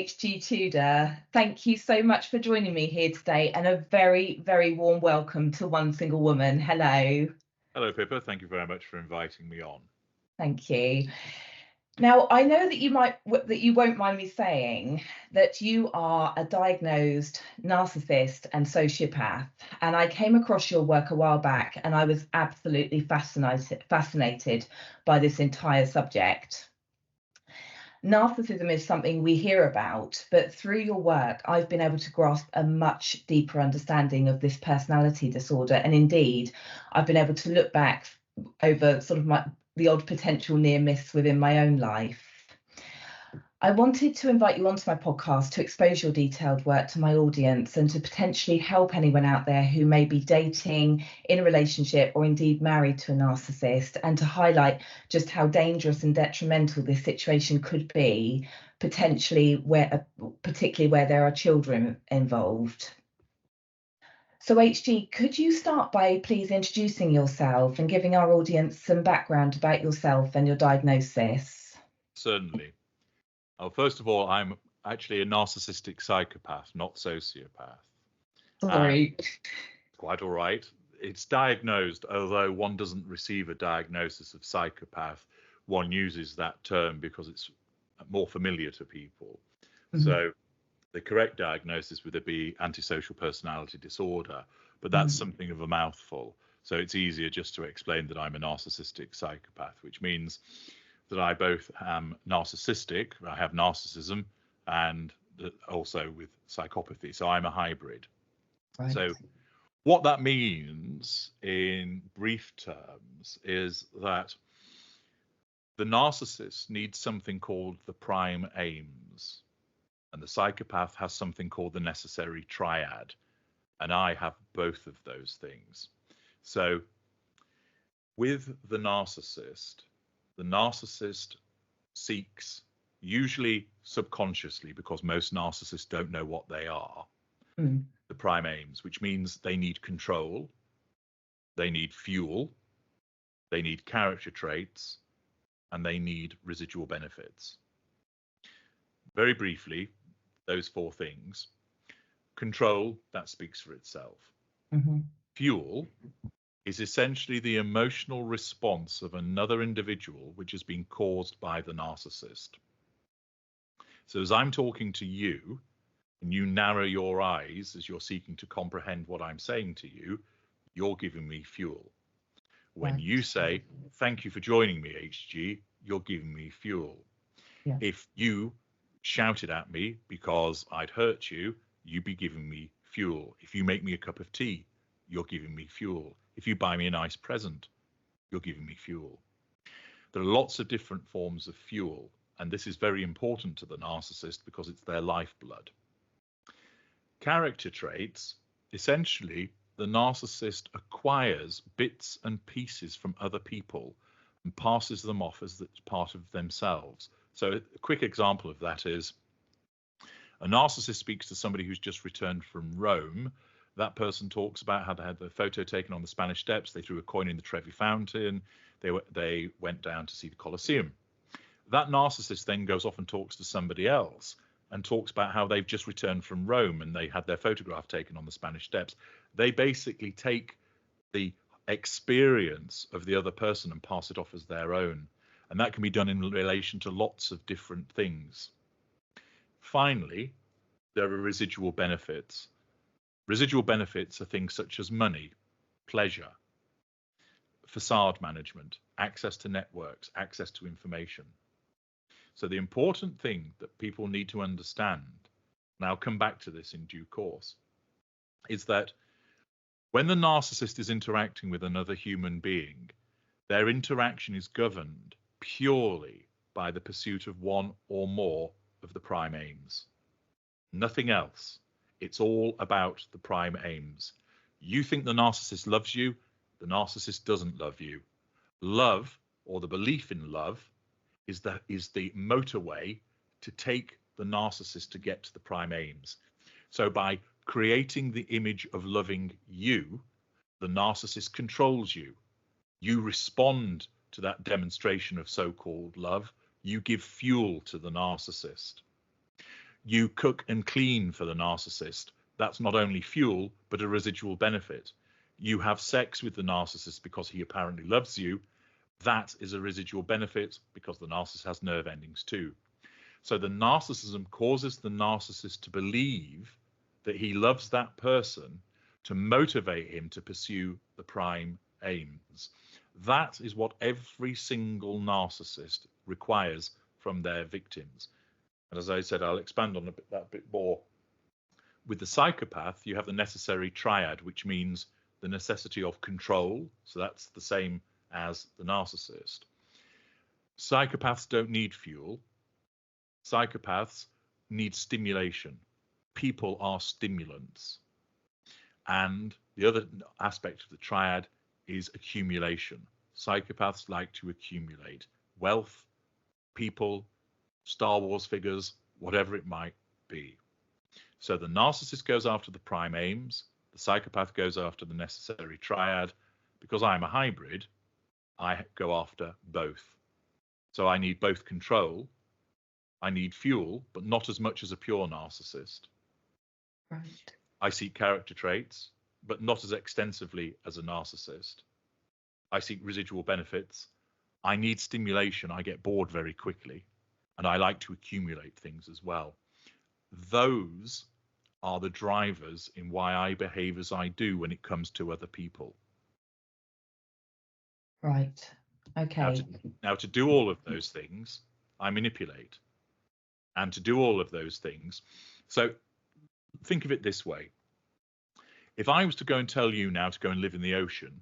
HG Tudor. Thank you so much for joining me here today, and a very, very warm welcome to One Single Woman. Hello. Hello, Pippa. Thank you very much for inviting me on. Thank you. Now, I know that you won't mind me saying that you are a diagnosed narcissist and sociopath, and I came across your work a while back, and I was absolutely fascinated by this entire subject. Narcissism is something we hear about, but through your work, I've been able to grasp a much deeper understanding of this personality disorder. And indeed, I've been able to look back over sort of the odd potential near miss within my own life. I wanted to invite you onto my podcast to expose your detailed work to my audience and to potentially help anyone out there who may be dating, in a relationship, or indeed married to a narcissist, and to highlight just how dangerous and detrimental this situation could be, particularly where there are children involved. So HG, could you start by please introducing yourself and giving our audience some background about yourself and your diagnosis? Certainly. Well, first of all, I'm actually a narcissistic psychopath, not sociopath. Sorry. Quite all right. It's diagnosed, although one doesn't receive a diagnosis of psychopath. One uses that term because it's more familiar to people. Mm-hmm. So the correct diagnosis would be antisocial personality disorder, but that's something of a mouthful. So it's easier just to explain that I'm a narcissistic psychopath, which means that I both am narcissistic, I have narcissism, and also with psychopathy. So I'm a hybrid. Right. So what that means in brief terms is that the narcissist needs something called the prime aims, and the psychopath has something called the necessary triad, and I have both of those things. So with the narcissist seeks, usually subconsciously, because most narcissists don't know what they are, the prime aims, which means they need control, they need fuel, they need character traits, and they need residual benefits. Very briefly, those four things. Control, that speaks for itself. Fuel is essentially the emotional response of another individual which has been caused by the narcissist. So as I'm talking to you, and you narrow your eyes as you're seeking to comprehend what I'm saying to you, you're giving me fuel. When you say, thank you for joining me, HG, you're giving me fuel. Yeah. If you shouted at me because I'd hurt you, you'd be giving me fuel. If you make me a cup of tea, you're giving me fuel. If you buy me a nice present, you're giving me fuel. There are lots of different forms of fuel, and this is very important to the narcissist because it's their lifeblood. Character traits, essentially, the narcissist acquires bits and pieces from other people and passes them off as part of themselves. So a quick example of that is a narcissist speaks to somebody who's just returned from Rome. That person talks about how they had their photo taken on the Spanish Steps. They threw a coin in the Trevi Fountain. They went down to see the Colosseum. That narcissist then goes off and talks to somebody else and talks about how they've just returned from Rome and they had their photograph taken on the Spanish Steps. They basically take the experience of the other person and pass it off as their own. And that can be done in relation to lots of different things. Finally, there are residual benefits. Residual benefits are things such as money, pleasure, facade management, access to networks, access to information. So the important thing that people need to understand, and I'll come back to this in due course, is that when the narcissist is interacting with another human being, their interaction is governed purely by the pursuit of one or more of the prime aims. Nothing else. It's all about the prime aims. You think the narcissist loves you, the narcissist doesn't love you. Love, or the belief in love, is the motorway to take the narcissist to get to the prime aims. So by creating the image of loving you, the narcissist controls you. You respond to that demonstration of so-called love. You give fuel to the narcissist. You cook and clean for the narcissist. That's not only fuel, but a residual benefit. You have sex with the narcissist because he apparently loves you. That is a residual benefit because the narcissist has nerve endings too. So the narcissism causes the narcissist to believe that he loves that person to motivate him to pursue the prime aims. That is what every single narcissist requires from their victims. And as I said, I'll expand on that bit more. With the psychopath, you have the necessary triad, which means the necessity of control. So that's the same as the narcissist. Psychopaths don't need fuel. Psychopaths need stimulation. People are stimulants. And the other aspect of the triad is accumulation. Psychopaths like to accumulate wealth, people, Star Wars figures, whatever it might be. So the narcissist goes after the prime aims, the psychopath goes after the necessary triad. Because I'm a hybrid, I go after both. So I need both control, I need fuel, but not as much as a pure narcissist. Right. I seek character traits, but not as extensively as a narcissist. I seek residual benefits. I need stimulation. I get bored very quickly, and I like to accumulate things as well. Those are the drivers in why I behave as I do when it comes to other people. Right. Okay. Now to do all of those things, I manipulate. And to do all of those things, so think of it this way. If I was to go and tell you now to go and live in the ocean,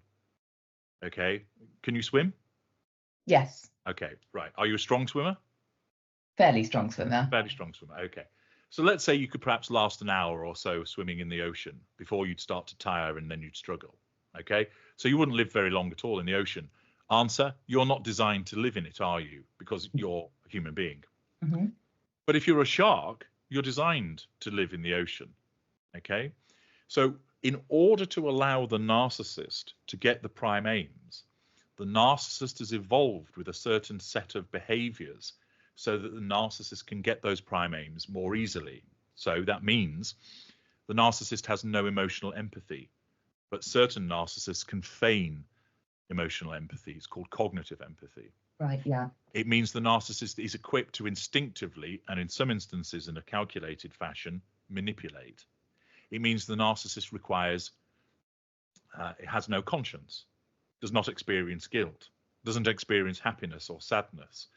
okay, can you swim? Yes. Okay, right. Are you a strong swimmer? Fairly strong swimmer. Fairly strong swimmer, okay. So let's say you could perhaps last an hour or so swimming in the ocean before you'd start to tire and then you'd struggle, okay? So you wouldn't live very long at all in the ocean. Answer, you're not designed to live in it, are you? Because you're a human being. Mm-hmm. But if you're a shark, you're designed to live in the ocean, okay? So in order to allow the narcissist to get the prime aims, the narcissist has evolved with a certain set of behaviors so that the narcissist can get those prime aims more easily. So that means the narcissist has no emotional empathy, but certain narcissists can feign emotional empathy. It's called cognitive empathy. Right, yeah. It means the narcissist is equipped to instinctively, and in some instances in a calculated fashion, manipulate. It means the narcissist it has no conscience, does not experience guilt, doesn't experience happiness or sadness.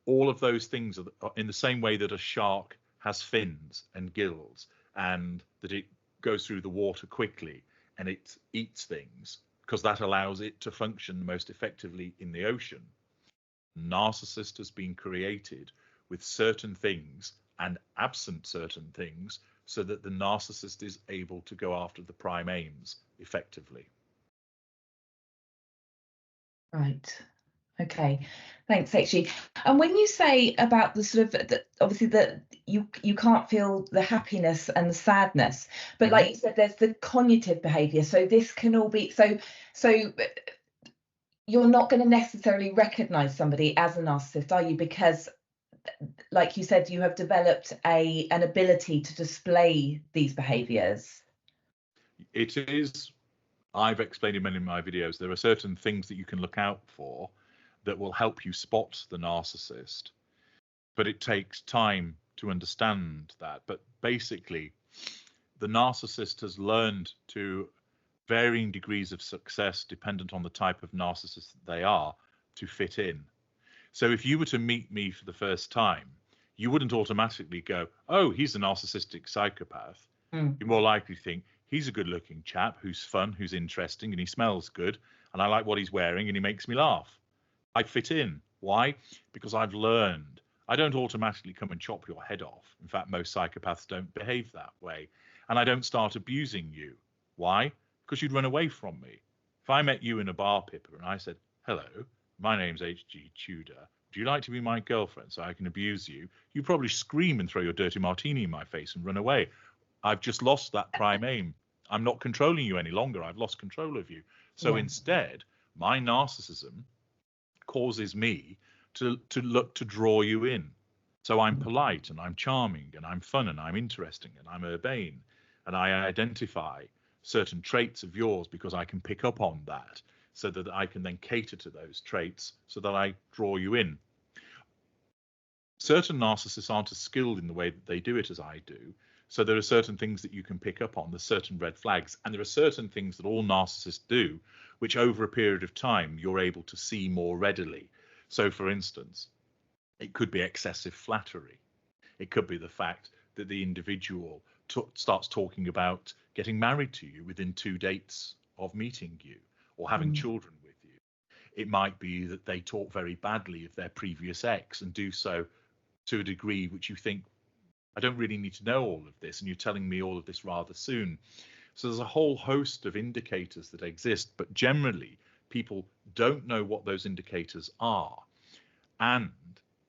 All of those things are in the same way that a shark has fins and gills, and that it goes through the water quickly and it eats things because that allows it to function most effectively in the ocean. Narcissist has been created with certain things and absent certain things so that the narcissist is able to go after the prime aims effectively. Right. Okay. Thanks, actually. And when you say about the sort of obviously that you can't feel the happiness and the sadness, but Mm-hmm. like you said, there's the cognitive behavior. So this can all be so you're not going to necessarily recognize somebody as a narcissist, are you? Because like you said, you have developed an ability to display these behaviors. It is, I've explained in many of my videos, there are certain things that you can look out for that will help you spot the narcissist, but it takes time to understand that. But basically, the narcissist has learned to varying degrees of success dependent on the type of narcissist they are to fit in. So if you were to meet me for the first time, you wouldn't automatically go, oh, he's a narcissistic psychopath. You're more likely to think, he's a good-looking chap who's fun, who's interesting, and he smells good, and I like what he's wearing, and he makes me laugh. I fit in. Why? Because I've learned. I don't automatically come and chop your head off. In fact, most psychopaths don't behave that way. And I don't start abusing you. Why? Because you'd run away from me. If I met you in a bar, Pippa, and I said, hello, my name's H.G. Tudor. Would you like to be my girlfriend so I can abuse you? You'd probably scream and throw your dirty martini in my face and run away. I've just lost that prime aim. I'm not controlling you any longer. I've lost control of you. So instead, my narcissism causes me to look to draw you in. So I'm polite and I'm charming and I'm fun and I'm interesting and I'm urbane, and I identify certain traits of yours because I can pick up on that, so that I can then cater to those traits so that I draw you in. Certain narcissists aren't as skilled in the way that they do it as I do. So there are certain things that you can pick up on. There's certain red flags, and there are certain things that all narcissists do, which over a period of time, you're able to see more readily. So for instance, it could be excessive flattery. It could be the fact that the individual starts talking about getting married to you within 2 dates of meeting you, or having children with you. It might be that they talk very badly of their previous ex, and do so to a degree which you think, I don't really need to know all of this, and you're telling me all of this rather soon. So there's a whole host of indicators that exist, but generally people don't know what those indicators are. And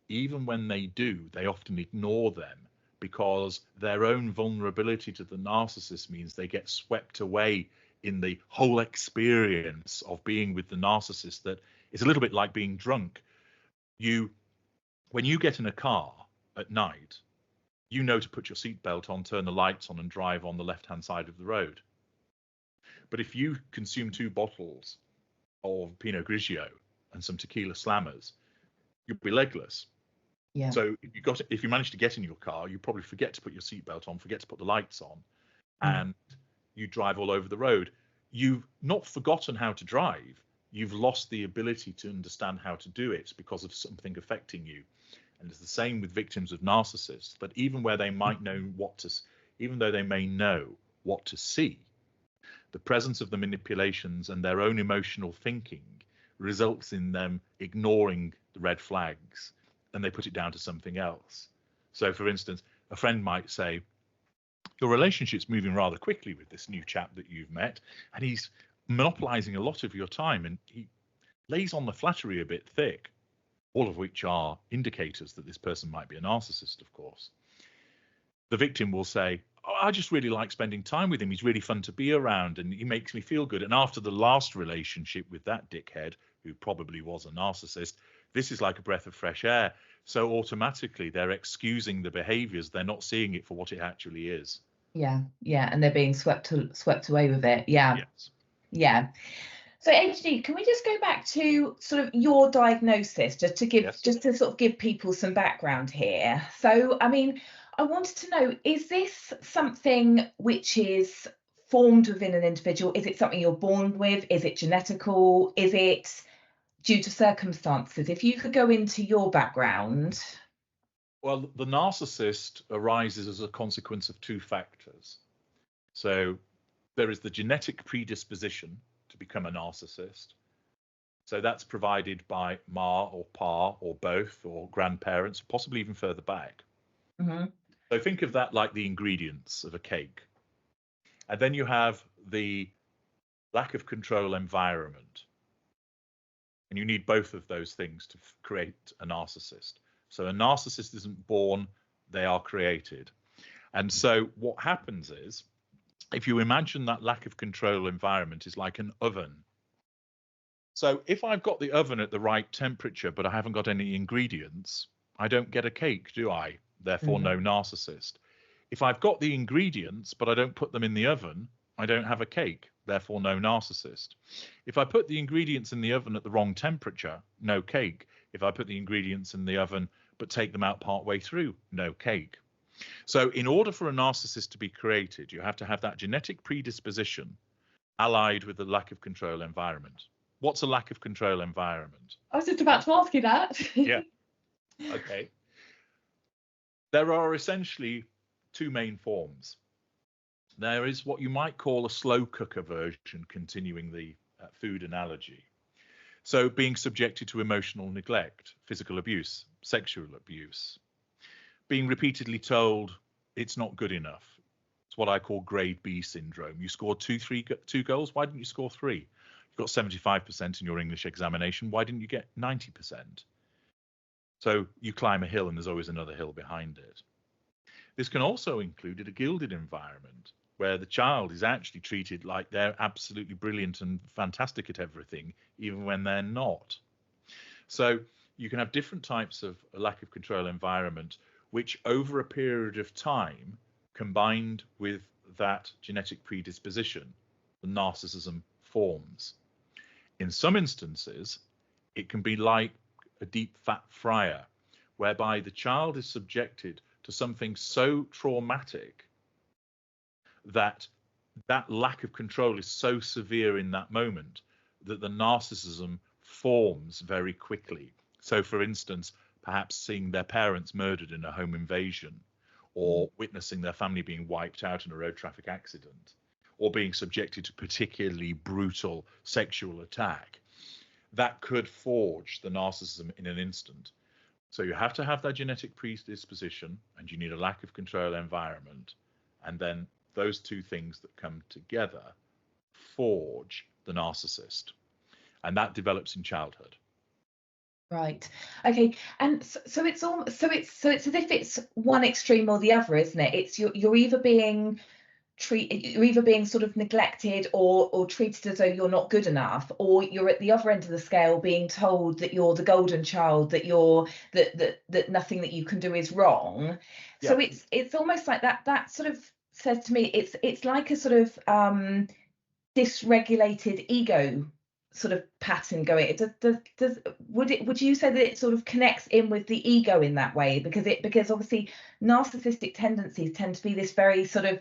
even when they do, they often ignore them, because their own vulnerability to the narcissist means they get swept away in the whole experience of being with the narcissist. That is a little bit like being drunk. When you get in a car at night, you know to put your seatbelt on, turn the lights on, and drive on the left-hand side of the road. But if you consume 2 bottles of Pinot Grigio and some tequila slammers, you'll be legless. Yeah. So if you manage to get in your car, you probably forget to put your seatbelt on, forget to put the lights on, and you drive all over the road. You've not forgotten how to drive. You've lost the ability to understand how to do it because of something affecting you. And it's the same with victims of narcissists, that even where they might know even though they may know what to see, the presence of the manipulations and their own emotional thinking results in them ignoring the red flags, and they put it down to something else. So for instance, a friend might say, your relationship's moving rather quickly with this new chap that you've met, and he's monopolizing a lot of your time, and he lays on the flattery a bit thick, all of which are indicators that this person might be a narcissist, of course. The victim will say, oh, I just really like spending time with him. He's really fun to be around, and he makes me feel good. And after the last relationship with that dickhead, who probably was a narcissist, this is like a breath of fresh air. So automatically they're excusing the behaviors. They're not seeing it for what it actually is. Yeah, and they're being swept away with it. Yeah. Yes. Yeah. So HD, can we just go back to sort of your diagnosis, just to sort of give people some background here? So, I mean, I wanted to know, is this something which is formed within an individual? Is it something you're born with? Is it genetical? Is it due to circumstances? If you could go into your background. Well, the narcissist arises as a consequence of 2 factors. So there is the genetic predisposition to become a narcissist. So that's provided by Ma or Pa or both, or grandparents, possibly even further back. So think of that like the ingredients of a cake. And then you have the lack of control environment. And you need both of those things to create a narcissist. So a narcissist isn't born, they are created. And so what happens is, if you imagine that lack of control environment is like an oven. So if I've got the oven at the right temperature, but I haven't got any ingredients, I don't get a cake, do I? Therefore, no narcissist. If I've got the ingredients, but I don't put them in the oven, I don't have a cake. Therefore, no narcissist. If I put the ingredients in the oven at the wrong temperature, no cake. If I put the ingredients in the oven, but take them out part way through, no cake. So in order for a narcissist to be created, you have to have that genetic predisposition allied with the lack of control environment. What's a lack of control environment? I was just about to ask you that. Yeah. Okay. There are essentially 2 main forms. There is what you might call a slow cooker version, continuing the food analogy. So being subjected to emotional neglect, physical abuse, sexual abuse, being repeatedly told it's not good enough. It's what I call grade B syndrome. You scored 2 goals. Why didn't you score 3? You got 75% in your English examination. Why didn't you get 90%? So you climb a hill and there's always another hill behind it. This can also include a gilded environment where the child is actually treated like they're absolutely brilliant and fantastic at everything, even when they're not. So you can have different types of lack of control environment, which over a period of time, combined with that genetic predisposition, the narcissism forms. In some instances, it can be like a deep fat fryer, whereby the child is subjected to something so traumatic that that lack of control is so severe in that moment that the narcissism forms very quickly. So, for instance, perhaps seeing their parents murdered in a home invasion, or witnessing their family being wiped out in a road traffic accident, or being subjected to particularly brutal sexual attack, that could forge the narcissism in an instant. So you have to have that genetic predisposition, and you need a lack of control environment. And then those two things that come together forge the narcissist. And that develops in childhood. Right. Okay. And so it's as if it's one extreme or the other, isn't it? It's you're either being sort of neglected or treated as though you're not good enough, or you're at the other end of the scale being told that you're the golden child, that that nothing that you can do is wrong. Yeah. So it's almost like that sort of says to me it's like a sort of dysregulated ego sort of pattern going. Would you say that it sort of connects in with the ego in that way, because obviously narcissistic tendencies tend to be this very sort of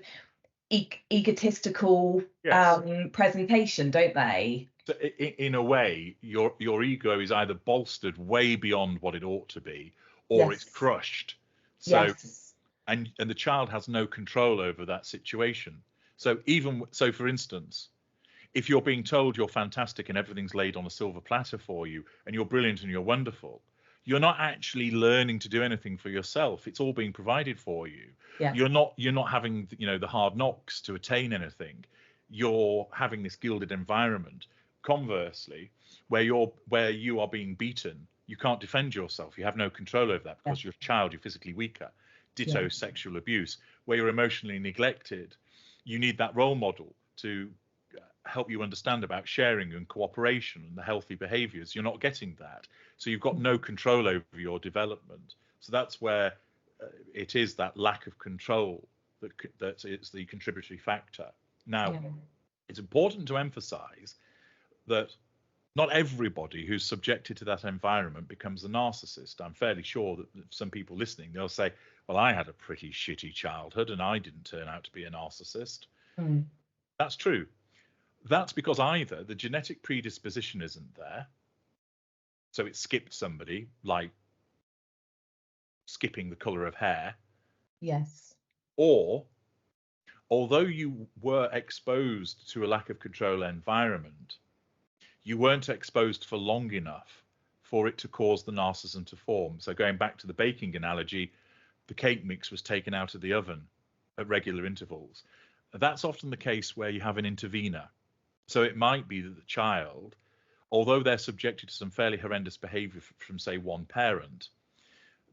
egotistical presentation, don't they? So in a way, your ego is either bolstered way beyond what it ought to be, or it's crushed. So and the child has no control over that situation. So for instance, if you're being told you're fantastic and everything's laid on a silver platter for you, and you're brilliant and you're wonderful, you're not actually learning to do anything for yourself. It's all being provided for you. Yeah. You're not having, the hard knocks to attain anything. You're having this gilded environment. Conversely, where you are being beaten, you can't defend yourself. You have no control over that because you're a child, you're physically weaker. Ditto sexual abuse. Where you're emotionally neglected, you need that role model to help you understand about sharing and cooperation and the healthy behaviors. You're not getting that. So you've got no control over your development. So that's where it is that lack of control that it's the contributory factor. Now, it's important to emphasize that not everybody who's subjected to that environment becomes a narcissist. I'm fairly sure that some people listening, they'll say, well, I had a pretty shitty childhood and I didn't turn out to be a narcissist. That's true. That's because either the genetic predisposition isn't there, so it skipped somebody, like skipping the color of hair. Yes. Or, although you were exposed to a lack of control environment, you weren't exposed for long enough for it to cause the narcissism to form. So going back to the baking analogy, the cake mix was taken out of the oven at regular intervals. That's often the case where you have an intervener. So it might be that the child, although they're subjected to some fairly horrendous behavior from, say, one parent,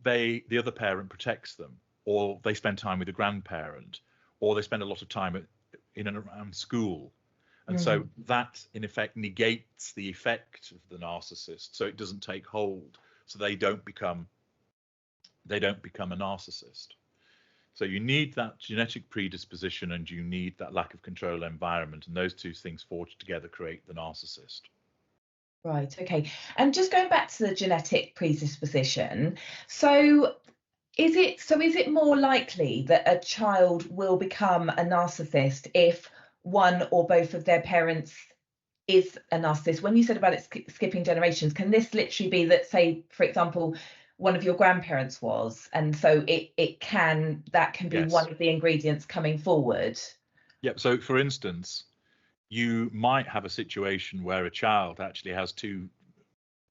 the other parent protects them, or they spend time with the grandparent, or they spend a lot of time in and around school. And so that, in effect, negates the effect of the narcissist, so it doesn't take hold. So they don't become a narcissist. So you need that genetic predisposition and you need that lack of control environment, and those two things forged together create the narcissist. Right. Okay. And just going back to the genetic predisposition, so is it more likely that a child will become a narcissist if one or both of their parents is a narcissist? When you said about it skipping generations, can this literally be that, say, for example, one of your grandparents was, and so that can be one of the ingredients coming forward? Yep. So for instance, you might have a situation where a child actually has two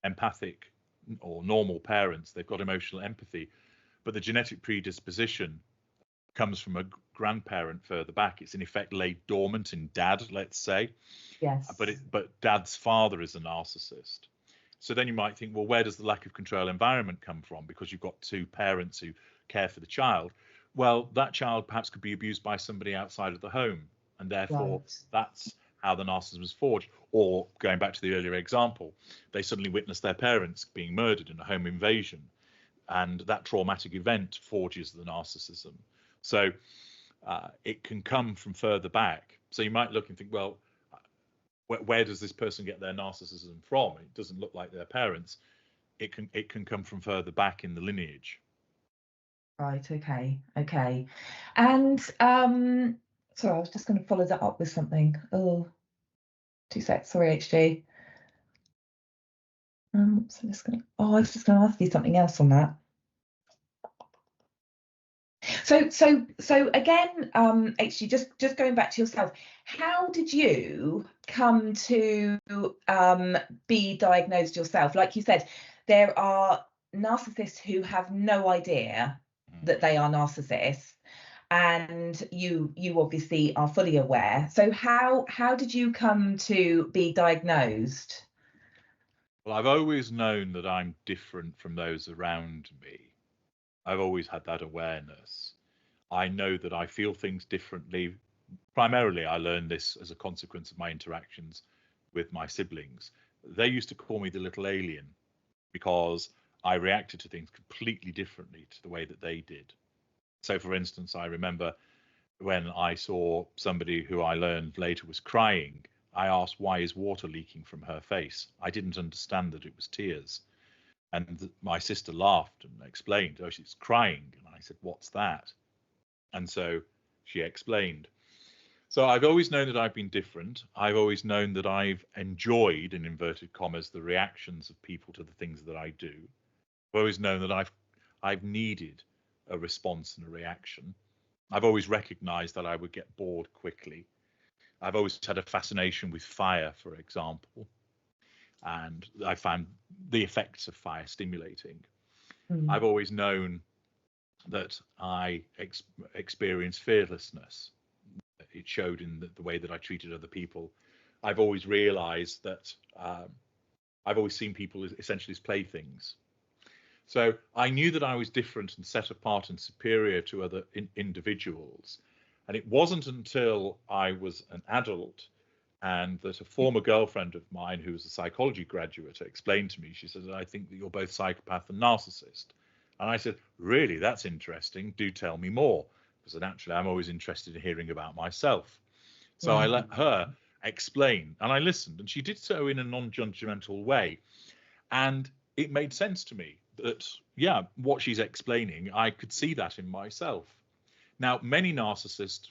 empathic or normal parents. They've got emotional empathy, but the genetic predisposition comes from a grandparent further back. It's in effect laid dormant in dad, let's say. Yes. But dad's father is a narcissist. So then you might think, well, where does the lack of control environment come from? Because you've got two parents who care for the child. Well, that child perhaps could be abused by somebody outside of the home, and therefore that's how the narcissism was forged. Or going back to the earlier example, they suddenly witness their parents being murdered in a home invasion, and that traumatic event forges the narcissism. So it can come from further back. So you might look and think, well, where does this person get their narcissism from? It doesn't look like their parents. It can come from further back in the lineage. Right. Okay. And sorry, I was just going to follow that up with something. Oh, 2 secs. Sorry, HG. So I'm just going to. Oh, I was just going to ask you something else on that. So again, HG, just going back to yourself, how did you come to be diagnosed yourself? Like you said, there are narcissists who have no idea that they are narcissists, and you obviously are fully aware. So how did you come to be diagnosed? Well, I've always known that I'm different from those around me. I've always had that awareness. I know that I feel things differently. Primarily, I learned this as a consequence of my interactions with my siblings. They used to call me the little alien because I reacted to things completely differently to the way that they did. So, for instance, I remember when I saw somebody who I learned later was crying, I asked, why is water leaking from her face? I didn't understand that it was tears. And my sister laughed and explained, oh, she's crying. And I said, what's that? And so she explained. So I've always known that I've been different. I've always known that I've enjoyed, in inverted commas, the reactions of people to the things that I do. I've always known that I've needed a response and a reaction. I've always recognized that I would get bored quickly. I've always had a fascination with fire, for example, and I found the effects of fire stimulating. I've always known that I experienced fearlessness. It showed in the way that I treated other people. I've always realized that I've always seen people essentially as playthings. So I knew that I was different and set apart and superior to other individuals. And it wasn't until I was an adult and that a former girlfriend of mine, who was a psychology graduate, explained to me, she said, I think that you're both psychopath and narcissist. And I said, really, that's interesting. Do tell me more. Because naturally, I'm always interested in hearing about myself. So I let her explain, and I listened, and she did so in a non-judgmental way. And it made sense to me that, yeah, what she's explaining, I could see that in myself. Now, many narcissists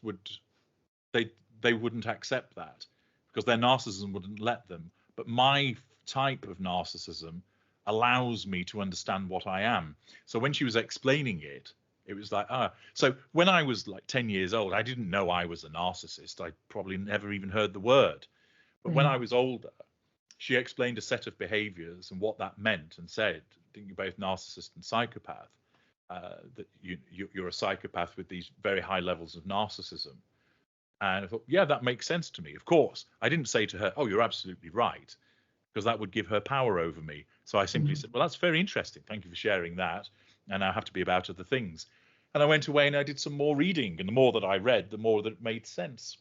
they wouldn't accept that because their narcissism wouldn't let them. But my type of narcissism allows me to understand what I am. So when she was explaining it, it was like, so when I was like 10 years old, I didn't know I was a narcissist. I probably never even heard the word. But when I was older, she explained a set of behaviors and what that meant and said, I think you're both narcissist and psychopath, that you're a psychopath with these very high levels of narcissism. And I thought, yeah, that makes sense to me. Of course, I didn't say to her, oh, you're absolutely right, because that would give her power over me. So I simply said, well, that's very interesting. Thank you for sharing that. And I have to be about other things. And I went away and I did some more reading. And the more that I read, the more that it made sense.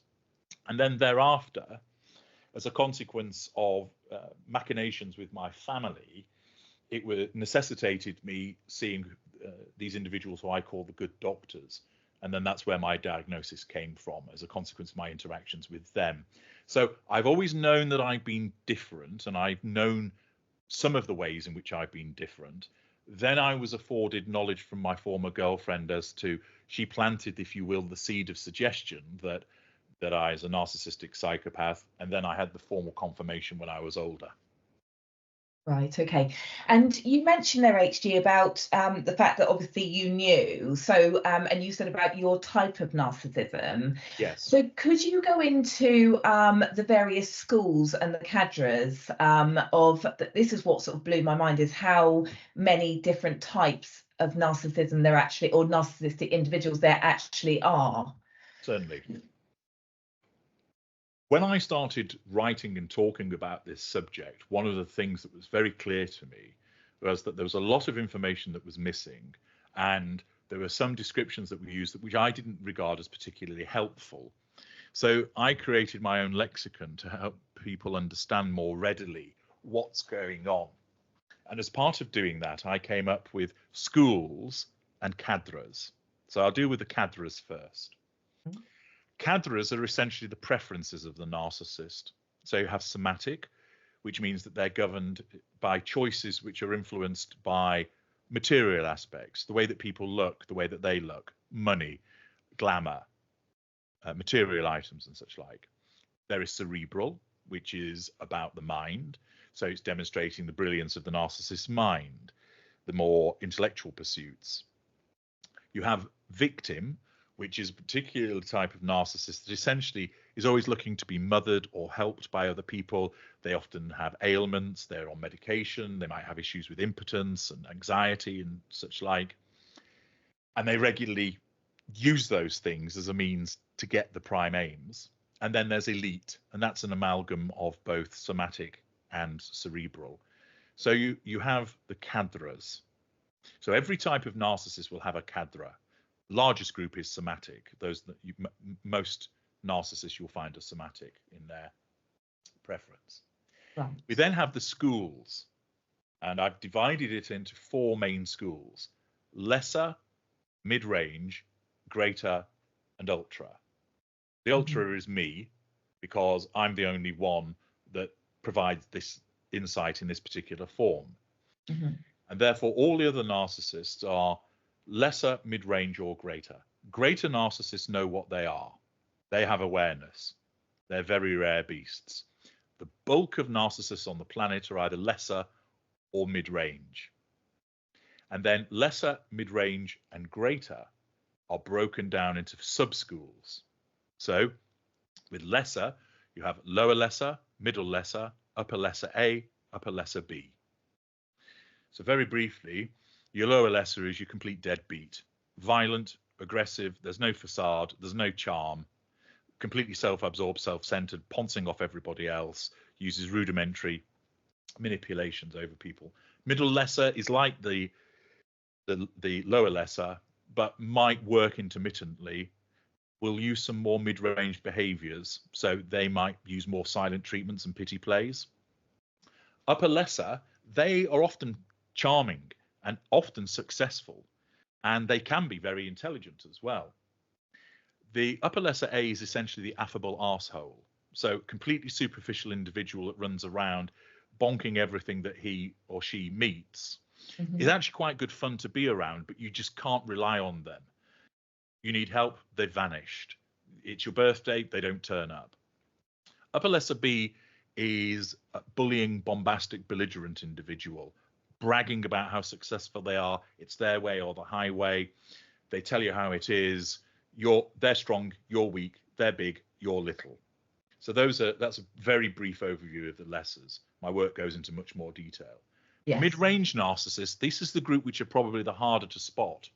And then thereafter, as a consequence of machinations with my family, it necessitated me seeing these individuals who I call the good doctors. And then that's where my diagnosis came from, as a consequence of my interactions with them. So I've always known that I've been different, and I've known some of the ways in which I've been different. Then I was afforded knowledge from my former girlfriend as to, she planted, if you will, the seed of suggestion that I was a narcissistic psychopath. And then I had the formal confirmation when I was older. Right, okay. And you mentioned there, HG, about the fact that obviously you knew. So, and you said about your type of narcissism. Yes. So could you go into the various schools and the cadres this is what sort of blew my mind, is how many different types of narcissism there actually, or narcissistic individuals there actually are? Certainly. When I started writing and talking about this subject, one of the things that was very clear to me was that there was a lot of information that was missing, and there were some descriptions that we used which I didn't regard as particularly helpful. So I created my own lexicon to help people understand more readily what's going on. And as part of doing that, I came up with schools and cadres. So I'll deal with the cadres first. Cadres are essentially the preferences of the narcissist. So you have somatic, which means that they're governed by choices which are influenced by material aspects, the way that people look, the way that they look, money, glamour, material items and such like. There is cerebral, which is about the mind. So it's demonstrating the brilliance of the narcissist's mind, the more intellectual pursuits. You have victim, which is a particular type of narcissist that essentially is always looking to be mothered or helped by other people. They often have ailments, they're on medication, they might have issues with impotence and anxiety and such like. And they regularly use those things as a means to get the prime aims. And then there's elite, and that's an amalgam of both somatic and cerebral. So you have the cadres. So every type of narcissist will have a cadre. Largest group is somatic. Those that most narcissists you'll find are somatic in their preference. Right. We then have the schools, and I've divided it into 4 main schools: lesser, mid-range, greater, and ultra. The ultra is me, because I'm the only one that provides this insight in this particular form. And therefore all the other narcissists are lesser, mid-range, or greater. Greater narcissists know what they are. They have awareness. They're very rare beasts. The bulk of narcissists on the planet are either lesser or mid-range. And then lesser, mid-range, and greater are broken down into sub-schools. So with lesser, you have lower lesser, middle lesser, upper lesser A, upper lesser B. So very briefly, your lower lesser is your complete deadbeat. Violent, aggressive, there's no facade, there's no charm, completely self-absorbed, self-centered, pouncing off everybody else, uses rudimentary manipulations over people. Middle lesser is like the lower lesser, but might work intermittently, will use some more mid-range behaviors. So they might use more silent treatments and pity plays. Upper lesser, they are often charming and often successful, and they can be very intelligent as well. The upper lesser A is essentially the affable arsehole. So completely superficial individual that runs around bonking everything that he or she meets. Is actually quite good fun to be around, but you just can't rely on them. You need help, they've vanished. It's your birthday, they don't turn up. Upper lesser B is a bullying, bombastic, belligerent individual, bragging about how successful they are. It's their way or the highway. They tell you how it is. They're strong, you're weak. They're big, you're little. So that's a very brief overview of the lessers. My work goes into much more detail. Yes. Mid-range narcissists, this is the group which are probably the harder to spot,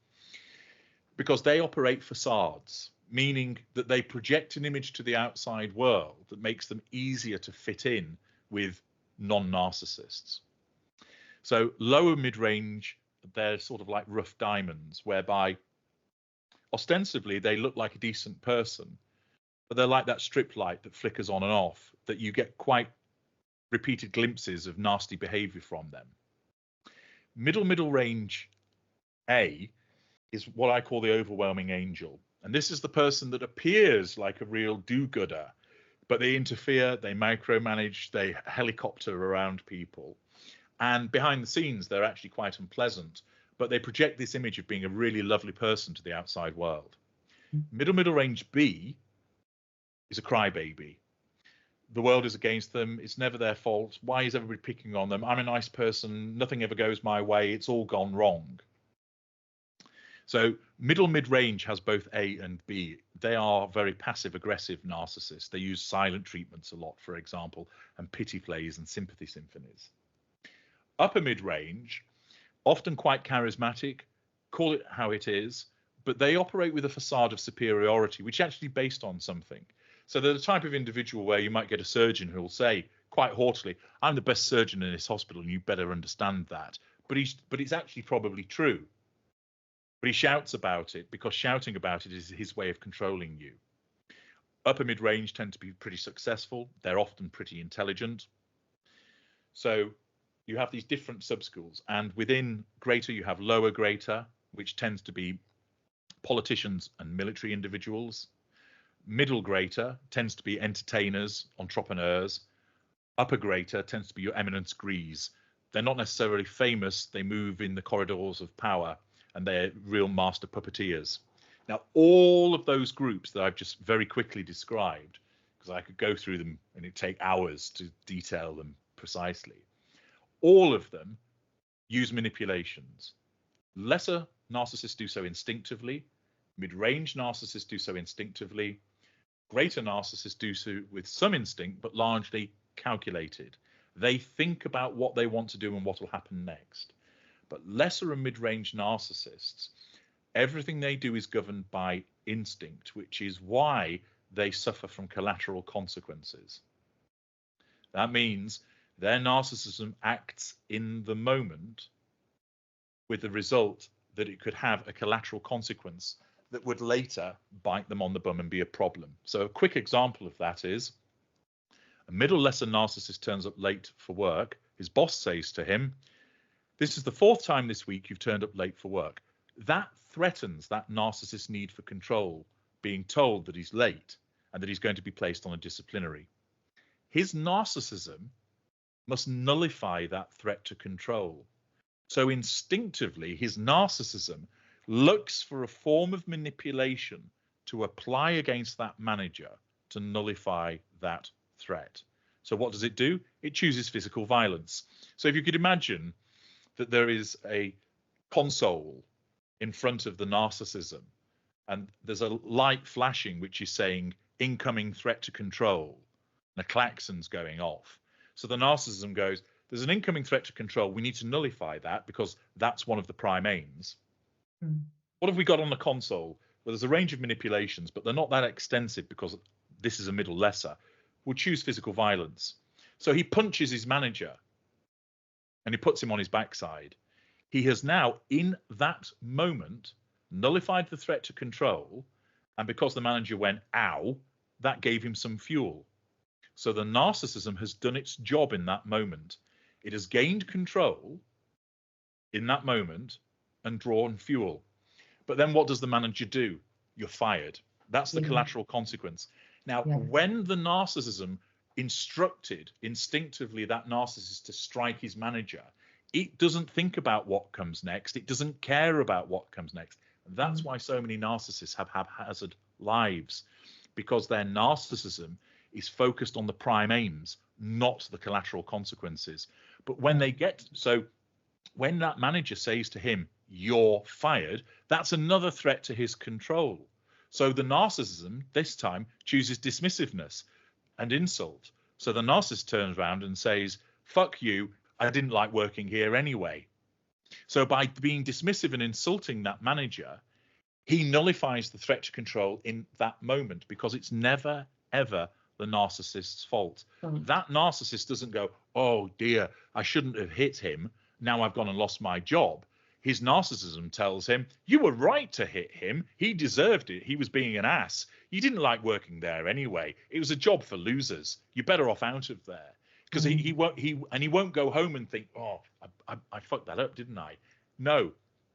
because they operate facades, meaning that they project an image to the outside world that makes them easier to fit in with non-narcissists. So lower mid-range, they're sort of like rough diamonds, whereby ostensibly they look like a decent person, but they're like that strip light that flickers on and off, that you get quite repeated glimpses of nasty behavior from them. Middle range A is what I call the overwhelming angel. And this is the person that appears like a real do-gooder, but they interfere, they micromanage, they helicopter around people. And behind the scenes, they're actually quite unpleasant, but they project this image of being a really lovely person to the outside world. Middle range B is a crybaby. The world is against them. It's never their fault. Why is everybody picking on them? I'm a nice person. Nothing ever goes my way. It's all gone wrong. So mid-range has both A and B. They are very passive-aggressive narcissists. They use silent treatments a lot, for example, and pity plays and sympathy symphonies. Upper mid-range, often quite charismatic, call it how it is, but they operate with a facade of superiority, which is actually based on something. So they're the type of individual where you might get a surgeon who will say quite haughtily, I'm the best surgeon in this hospital and you better understand that. But it's actually probably true. But he shouts about it because shouting about it is his way of controlling you. Upper mid-range tend to be pretty successful. They're often pretty intelligent. So you have these different subschools, and within greater you have lower greater, which tends to be politicians and military individuals. Middle greater tends to be entertainers, entrepreneurs. Upper greater tends to be your eminence grise. They're not necessarily famous. They move in the corridors of power, and they're real master puppeteers. Now, all of those groups that I've just very quickly described, because I could go through them and it'd take hours to detail them precisely, all of them use manipulations. Lesser narcissists do so instinctively. Mid-range narcissists do so instinctively. Greater narcissists do so with some instinct, but largely calculated. They think about what they want to do and what will happen next. But lesser and mid-range narcissists, everything they do is governed by instinct, which is why they suffer from collateral consequences. That means their narcissism acts in the moment with the result that it could have a collateral consequence that would later bite them on the bum and be a problem. So a quick example of that is a middle lesser narcissist turns up late for work. His boss says to him, "This is the 4th time this week you've turned up late for work." That threatens that narcissist's need for control, being told that he's late and that he's going to be placed on a disciplinary. His narcissism must nullify that threat to control. So instinctively, his narcissism looks for a form of manipulation to apply against that manager to nullify that threat. So what does it do? It chooses physical violence. So if you could imagine that there is a console in front of the narcissism, and there's a light flashing which is saying incoming threat to control, and a klaxon's going off. So the narcissism goes, there's an incoming threat to control. We need to nullify that because that's one of the prime aims. What have we got on the console? Well, there's a range of manipulations, but they're not that extensive because this is a middle lesser. We'll choose physical violence. So he punches his manager and he puts him on his backside. He has now, in that moment, nullified the threat to control. And because the manager went, ow, that gave him some fuel. So the narcissism has done its job in that moment. It has gained control in that moment and drawn fuel. But then what does the manager do? You're fired. That's the collateral consequence. Now, when the narcissism instructed instinctively that narcissist to strike his manager, it doesn't think about what comes next. It doesn't care about what comes next. That's why so many narcissists have haphazard lives, because their narcissism is focused on the prime aims, not the collateral consequences. But when they get, so when that manager says to him, "You're fired," that's another threat to his control. So the narcissism this time chooses dismissiveness and insult. So the narcissist turns around and says, "Fuck you, I didn't like working here anyway." So by being dismissive and insulting that manager, he nullifies the threat to control in that moment, because it's never, ever the narcissist's fault. That narcissist doesn't go, "Oh dear, I shouldn't have hit him. Now I've gone and lost my job." His narcissism tells him, "You were right to hit him. He deserved it. He was being an ass. You didn't like working there anyway. It was a job for losers. You're better off out of there." Because he won't go home and think, "Oh, I fucked that up, didn't I?" No,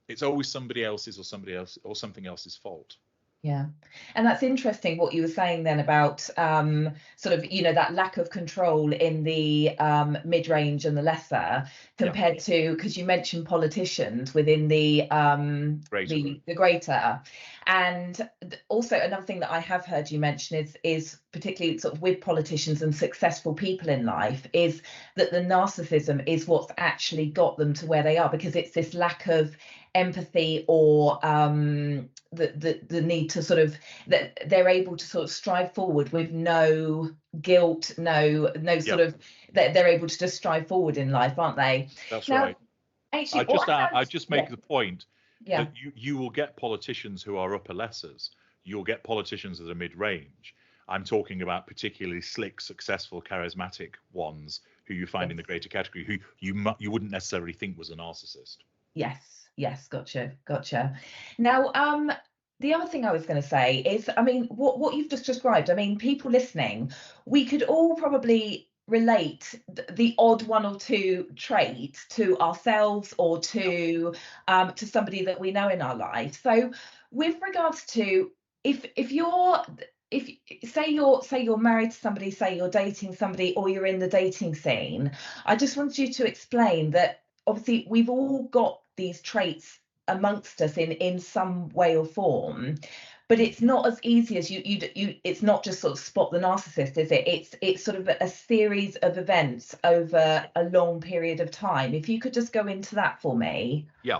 it's always somebody else's or something else's fault. Yeah. And that's interesting what you were saying then about sort of, that lack of control in the mid-range and the lesser compared to, because you mentioned politicians within the greater. And also another thing that I have heard you mention is particularly sort of with politicians and successful people in life, is that the narcissism is what's actually got them to where they are, because it's this lack of empathy or the need to sort of, that they're able to sort of strive forward with no guilt, no sort of, that they're able to just strive forward in life, aren't they? That's now, right. Actually, I just make the point that you will get politicians who are upper lessers. You'll get politicians that are mid-range. I'm talking about particularly slick, successful, charismatic ones who you find in the greater category, who you wouldn't necessarily think was a narcissist. Yes, gotcha. Now, The other thing I was going to say is, I mean, what you've just described, I mean, people listening, we could all probably relate the odd one or two traits to ourselves or to somebody that we know in our life. So with regards to, if you're, if say you're married to somebody, say you're dating somebody, or you're in the dating scene, I just want you to explain that obviously we've all got these traits amongst us in some way or form, but it's not as easy as you it's not just sort of spot the narcissist, is it? It's sort of a series of events over a long period of time. If you could just go into that for me. Yeah.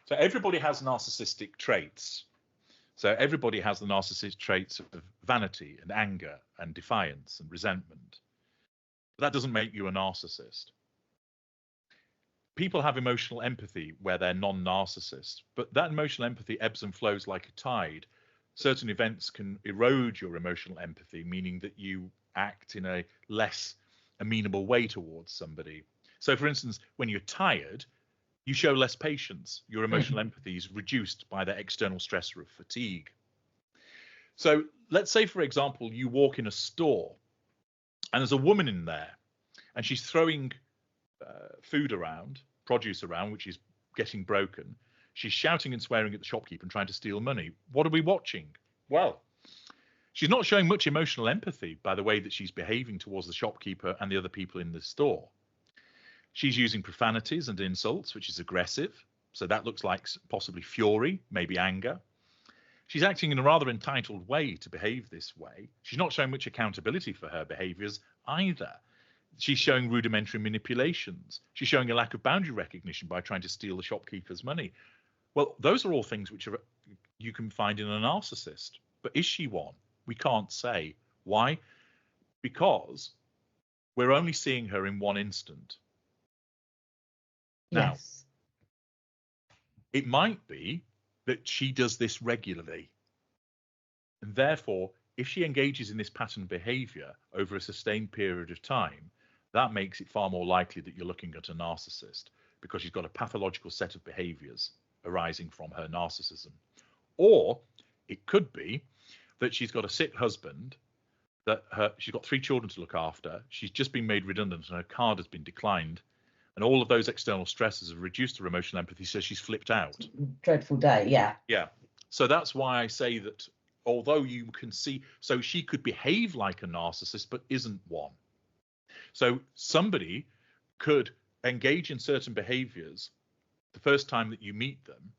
So everybody has narcissistic traits. So everybody has the narcissistic traits of vanity and anger and defiance and resentment. But that doesn't make you a narcissist. People have emotional empathy where they're non-narcissists, but that emotional empathy ebbs and flows like a tide. Certain events can erode your emotional empathy, meaning that you act in a less amenable way towards somebody. So, for instance, when you're tired, you show less patience. Your emotional empathy is reduced by the external stressor of fatigue. So let's say, for example, you walk in a store and there's a woman in there and she's throwing food around, produce around, which is getting broken. She's shouting and swearing at the shopkeeper and trying to steal money. What are we watching? Well, she's not showing much emotional empathy by the way that she's behaving towards the shopkeeper and the other people in the store. She's using profanities and insults, which is aggressive. So that looks like possibly fury, maybe anger. She's acting in a rather entitled way to behave this way. She's not showing much accountability for her behaviors either. She's showing rudimentary manipulations. She's showing a lack of boundary recognition by trying to steal the shopkeeper's money. Well, those are all things which you can find in a narcissist. But is she one? We can't say. Why? Because we're only seeing her in one instant. Now, Yes. it might be that she does this regularly. And therefore, if she engages in this pattern of behavior over a sustained period of time, that makes it far more likely that you're looking at a narcissist, because she's got a pathological set of behaviors arising from her narcissism. Or it could be that she's got a sick husband, that she's got 3 children to look after, she's just been made redundant and her card has been declined, and all of those external stresses have reduced her emotional empathy, so she's flipped out. Dreadful day, yeah. Yeah. So that's why I say that although you can see, so she could behave like a narcissist but isn't one. So somebody could engage in certain behaviors the first time that you meet them,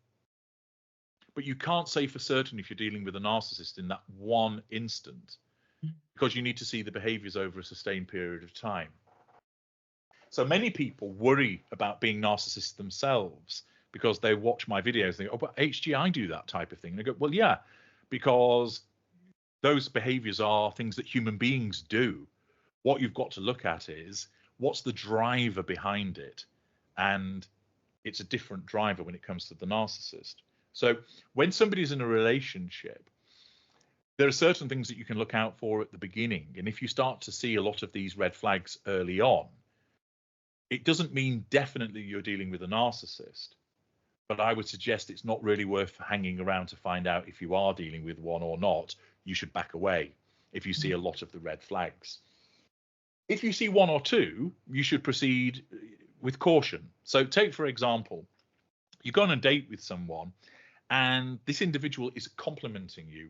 but you can't say for certain if you're dealing with a narcissist in that one instant, because you need to see the behaviors over a sustained period of time. So many people worry about being narcissists themselves because they watch my videos and think, oh, but HG, I do that type of thing. And they go, well, yeah, because those behaviors are things that human beings do. What you've got to look at is what's the driver behind it. And it's a different driver when it comes to the narcissist. So when somebody's in a relationship, there are certain things that you can look out for at the beginning. And if you start to see a lot of these red flags early on, it doesn't mean definitely you're dealing with a narcissist, but I would suggest it's not really worth hanging around to find out if you are dealing with one or not. You should back away if you see a lot of the red flags. If you see 1 or 2, you should proceed with caution. So take, for example, you go on a date with someone and this individual is complimenting you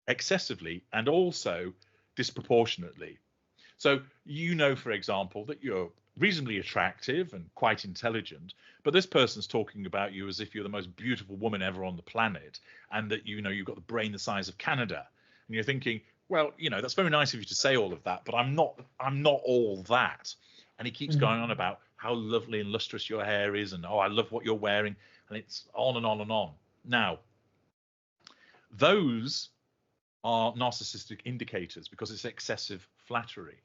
excessively and also disproportionately. So you know, for example, that you're reasonably attractive and quite intelligent, but this person's talking about you as if you're the most beautiful woman ever on the planet, and that you've got the brain the size of Canada, and you're thinking, well, that's very nice of you to say all of that, but I'm not all that. And he keeps going on about how lovely and lustrous your hair is, and oh, I love what you're wearing, and it's on and on and on. Now, those are narcissistic indicators because it's excessive flattery.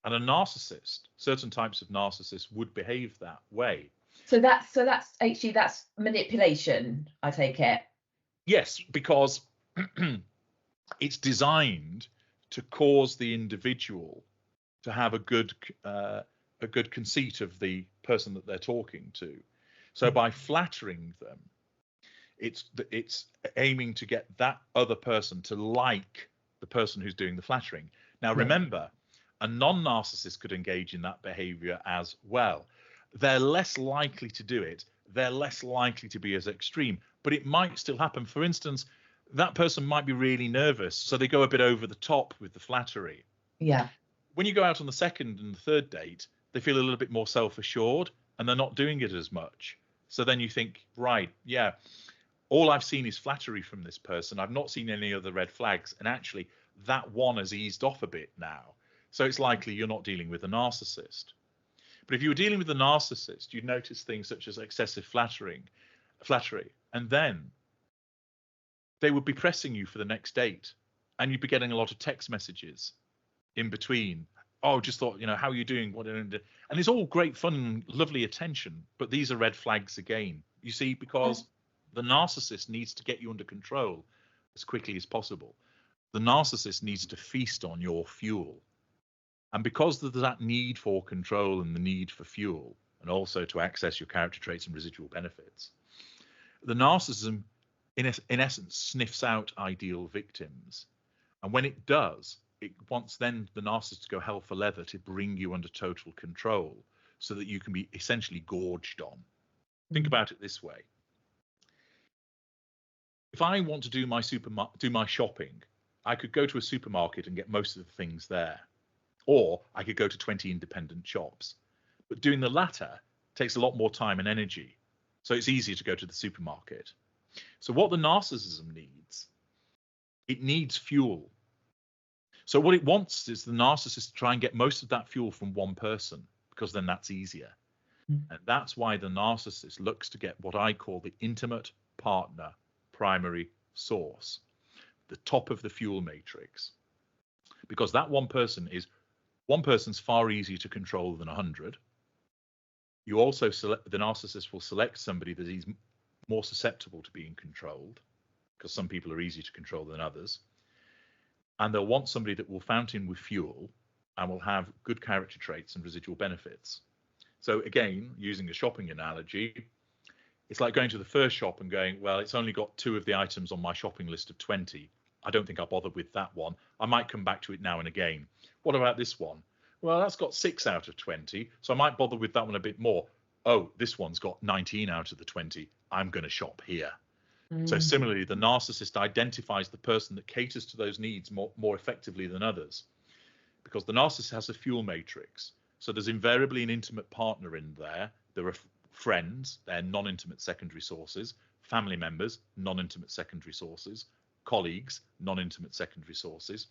And a narcissist, certain types of narcissists would behave that way. So that's actually, that's manipulation, I take it. Yes, because it's designed to cause the individual to have a good conceit of the person that they're talking to. So by flattering them, It's aiming to get that other person to like the person who's doing the flattering. Now, remember, a non-narcissist could engage in that behavior as well. They're less likely to do it. They're less likely to be as extreme, but it might still happen. For instance, that person might be really nervous, so they go a bit over the top with the flattery. Yeah. When you go out on the second and the third date, they feel a little bit more self-assured and they're not doing it as much. So then you think, right, yeah, all I've seen is flattery from this person. I've not seen any other red flags. And actually, that one has eased off a bit now. So it's likely you're not dealing with a narcissist. But if you were dealing with a narcissist, you'd notice things such as excessive flattery, and then they would be pressing you for the next date, and you'd be getting a lot of text messages in between. Oh, just thought, how are you doing? What? And it's all great fun, lovely attention, but these are red flags again. You see, because the narcissist needs to get you under control as quickly as possible. The narcissist needs to feast on your fuel. And because there's that need for control and the need for fuel, and also to access your character traits and residual benefits, the narcissism, in essence, sniffs out ideal victims. And when it does, it wants then the narcissist to go hell for leather to bring you under total control so that you can be essentially gorged on. Think about it this way. If I want to do my shopping, I could go to a supermarket and get most of the things there. Or I could go to 20 independent shops. But doing the latter takes a lot more time and energy. So it's easier to go to the supermarket. So what the narcissism needs, it needs fuel. So what it wants is the narcissist to try and get most of that fuel from one person, because then that's easier. And that's why the narcissist looks to get what I call the intimate partner primary source, the top of the fuel matrix. Because that one person's far easier to control than 100. You also the narcissist will select somebody that is more susceptible to being controlled, because some people are easier to control than others. And they'll want somebody that will fountain with fuel and will have good character traits and residual benefits. So again, using a shopping analogy, it's like going to the first shop and going, well, it's only got 2 of the items on my shopping list of 20. I don't think I'll bother with that one. I might come back to it now and again. What about this one? Well, that's got 6 out of 20, so I might bother with that one a bit more. Oh, this one's got 19 out of the 20. I'm going to shop here. So similarly, the narcissist identifies the person that caters to those needs more effectively than others, because the narcissist has a fuel matrix. So there's invariably an intimate partner in there. There are friends, they're non-intimate secondary sources, family members, non-intimate secondary sources, colleagues, non-intimate secondary sources.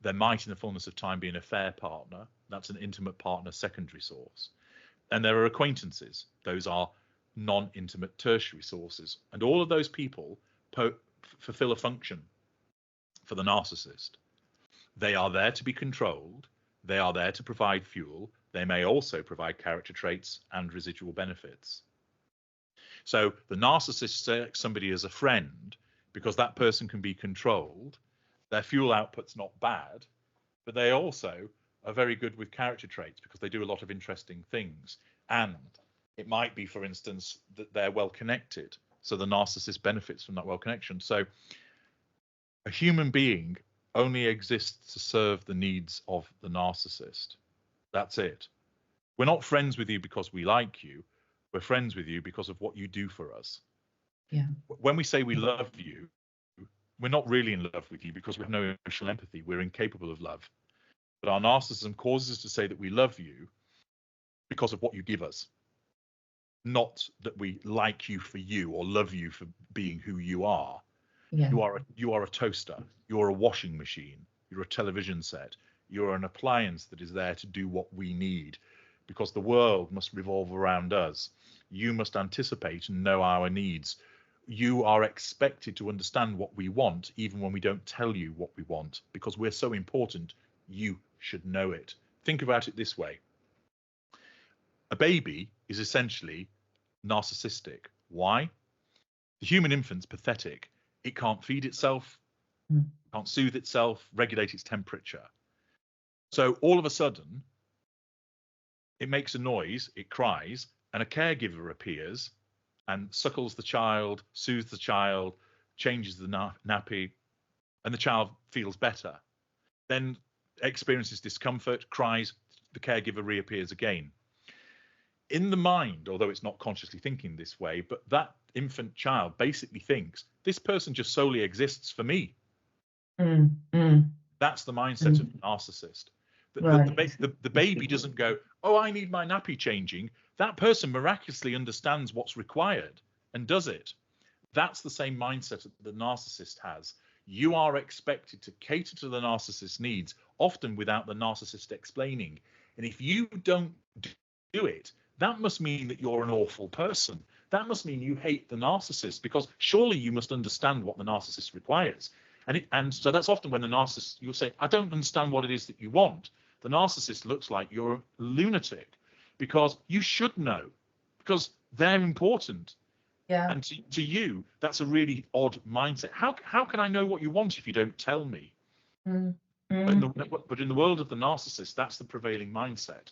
There might, in the fullness of time, be an affair partner. That's an intimate partner secondary source. And there are acquaintances. Those are non-intimate tertiary sources. And all of those people fulfill a function for the narcissist. They are there to be controlled. They are there to provide fuel. They may also provide character traits and residual benefits. So the narcissist selects somebody as a friend because that person can be controlled. Their fuel output's not bad, but they also are very good with character traits because they do a lot of interesting things. And it might be, for instance, that they're well connected. So the narcissist benefits from that well connection. So a human being only exists to serve the needs of the narcissist. That's it. We're not friends with you because we like you. We're friends with you because of what you do for us. Yeah. When we say we love you, we're not really in love with you because we have no emotional empathy. We're incapable of love. But our narcissism causes us to say that we love you because of what you give us. Not that we like you for you or love you for being who you are. Yeah. You are a toaster. You're a washing machine. You're a television set. You're an appliance that is there to do what we need, because the world must revolve around us. You must anticipate and know our needs. You are expected to understand what we want, even when we don't tell you what we want, because we're so important. You should know it. Think about it this way. A baby is essentially narcissistic. Why? The human infant's pathetic. It can't feed itself, can't soothe itself, regulate its temperature. So all of a sudden, it makes a noise, it cries, and a caregiver appears and suckles the child, soothes the child, changes the nappy, and the child feels better, then experiences discomfort, cries, the caregiver reappears again. In the mind, although it's not consciously thinking this way, but that infant child basically thinks, this person just solely exists for me. That's the mindset of the narcissist. The baby doesn't go, oh, I need my nappy changing. That person miraculously understands what's required and does it. That's the same mindset that the narcissist has. You are expected to cater to the narcissist's needs, often without the narcissist explaining. And if you don't do it, that must mean that you're an awful person. That must mean you hate the narcissist, because surely you must understand what the narcissist requires. And so that's often when the narcissist, you'll say, I don't understand what it is that you want. The narcissist looks like you're a lunatic, because you should know, because they're important. Yeah. And to you, that's a really odd mindset. How can I know what you want if you don't tell me? But in the world of the narcissist, that's the prevailing mindset.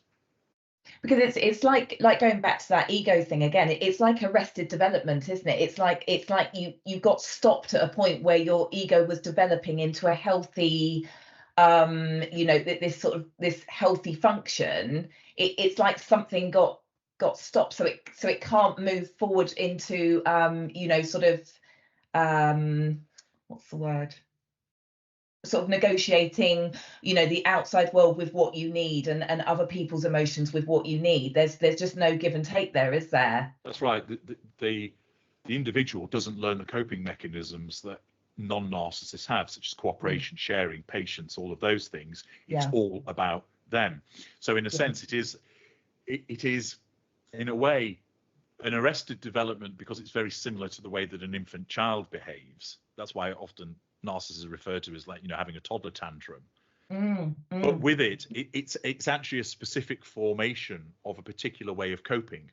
Because it's like going back to that ego thing again. It's like arrested development, isn't it? It's like you got stopped at a point where your ego was developing into a healthy, this healthy function. It's like something got stopped, so it can't move forward into what's the word? Sort of negotiating, the outside world with what you need, and other people's emotions with what you need. There's just no give and take there, is there? That's right. The individual doesn't learn the coping mechanisms that non-narcissists have, such as cooperation, sharing, patience, all of those things. It's all about them. So in a sense, it is in a way an arrested development, because it's very similar to the way that an infant child behaves. That's why often narcissists are referred to as, like, having a toddler tantrum. But with it's actually a specific formation of a particular way of coping,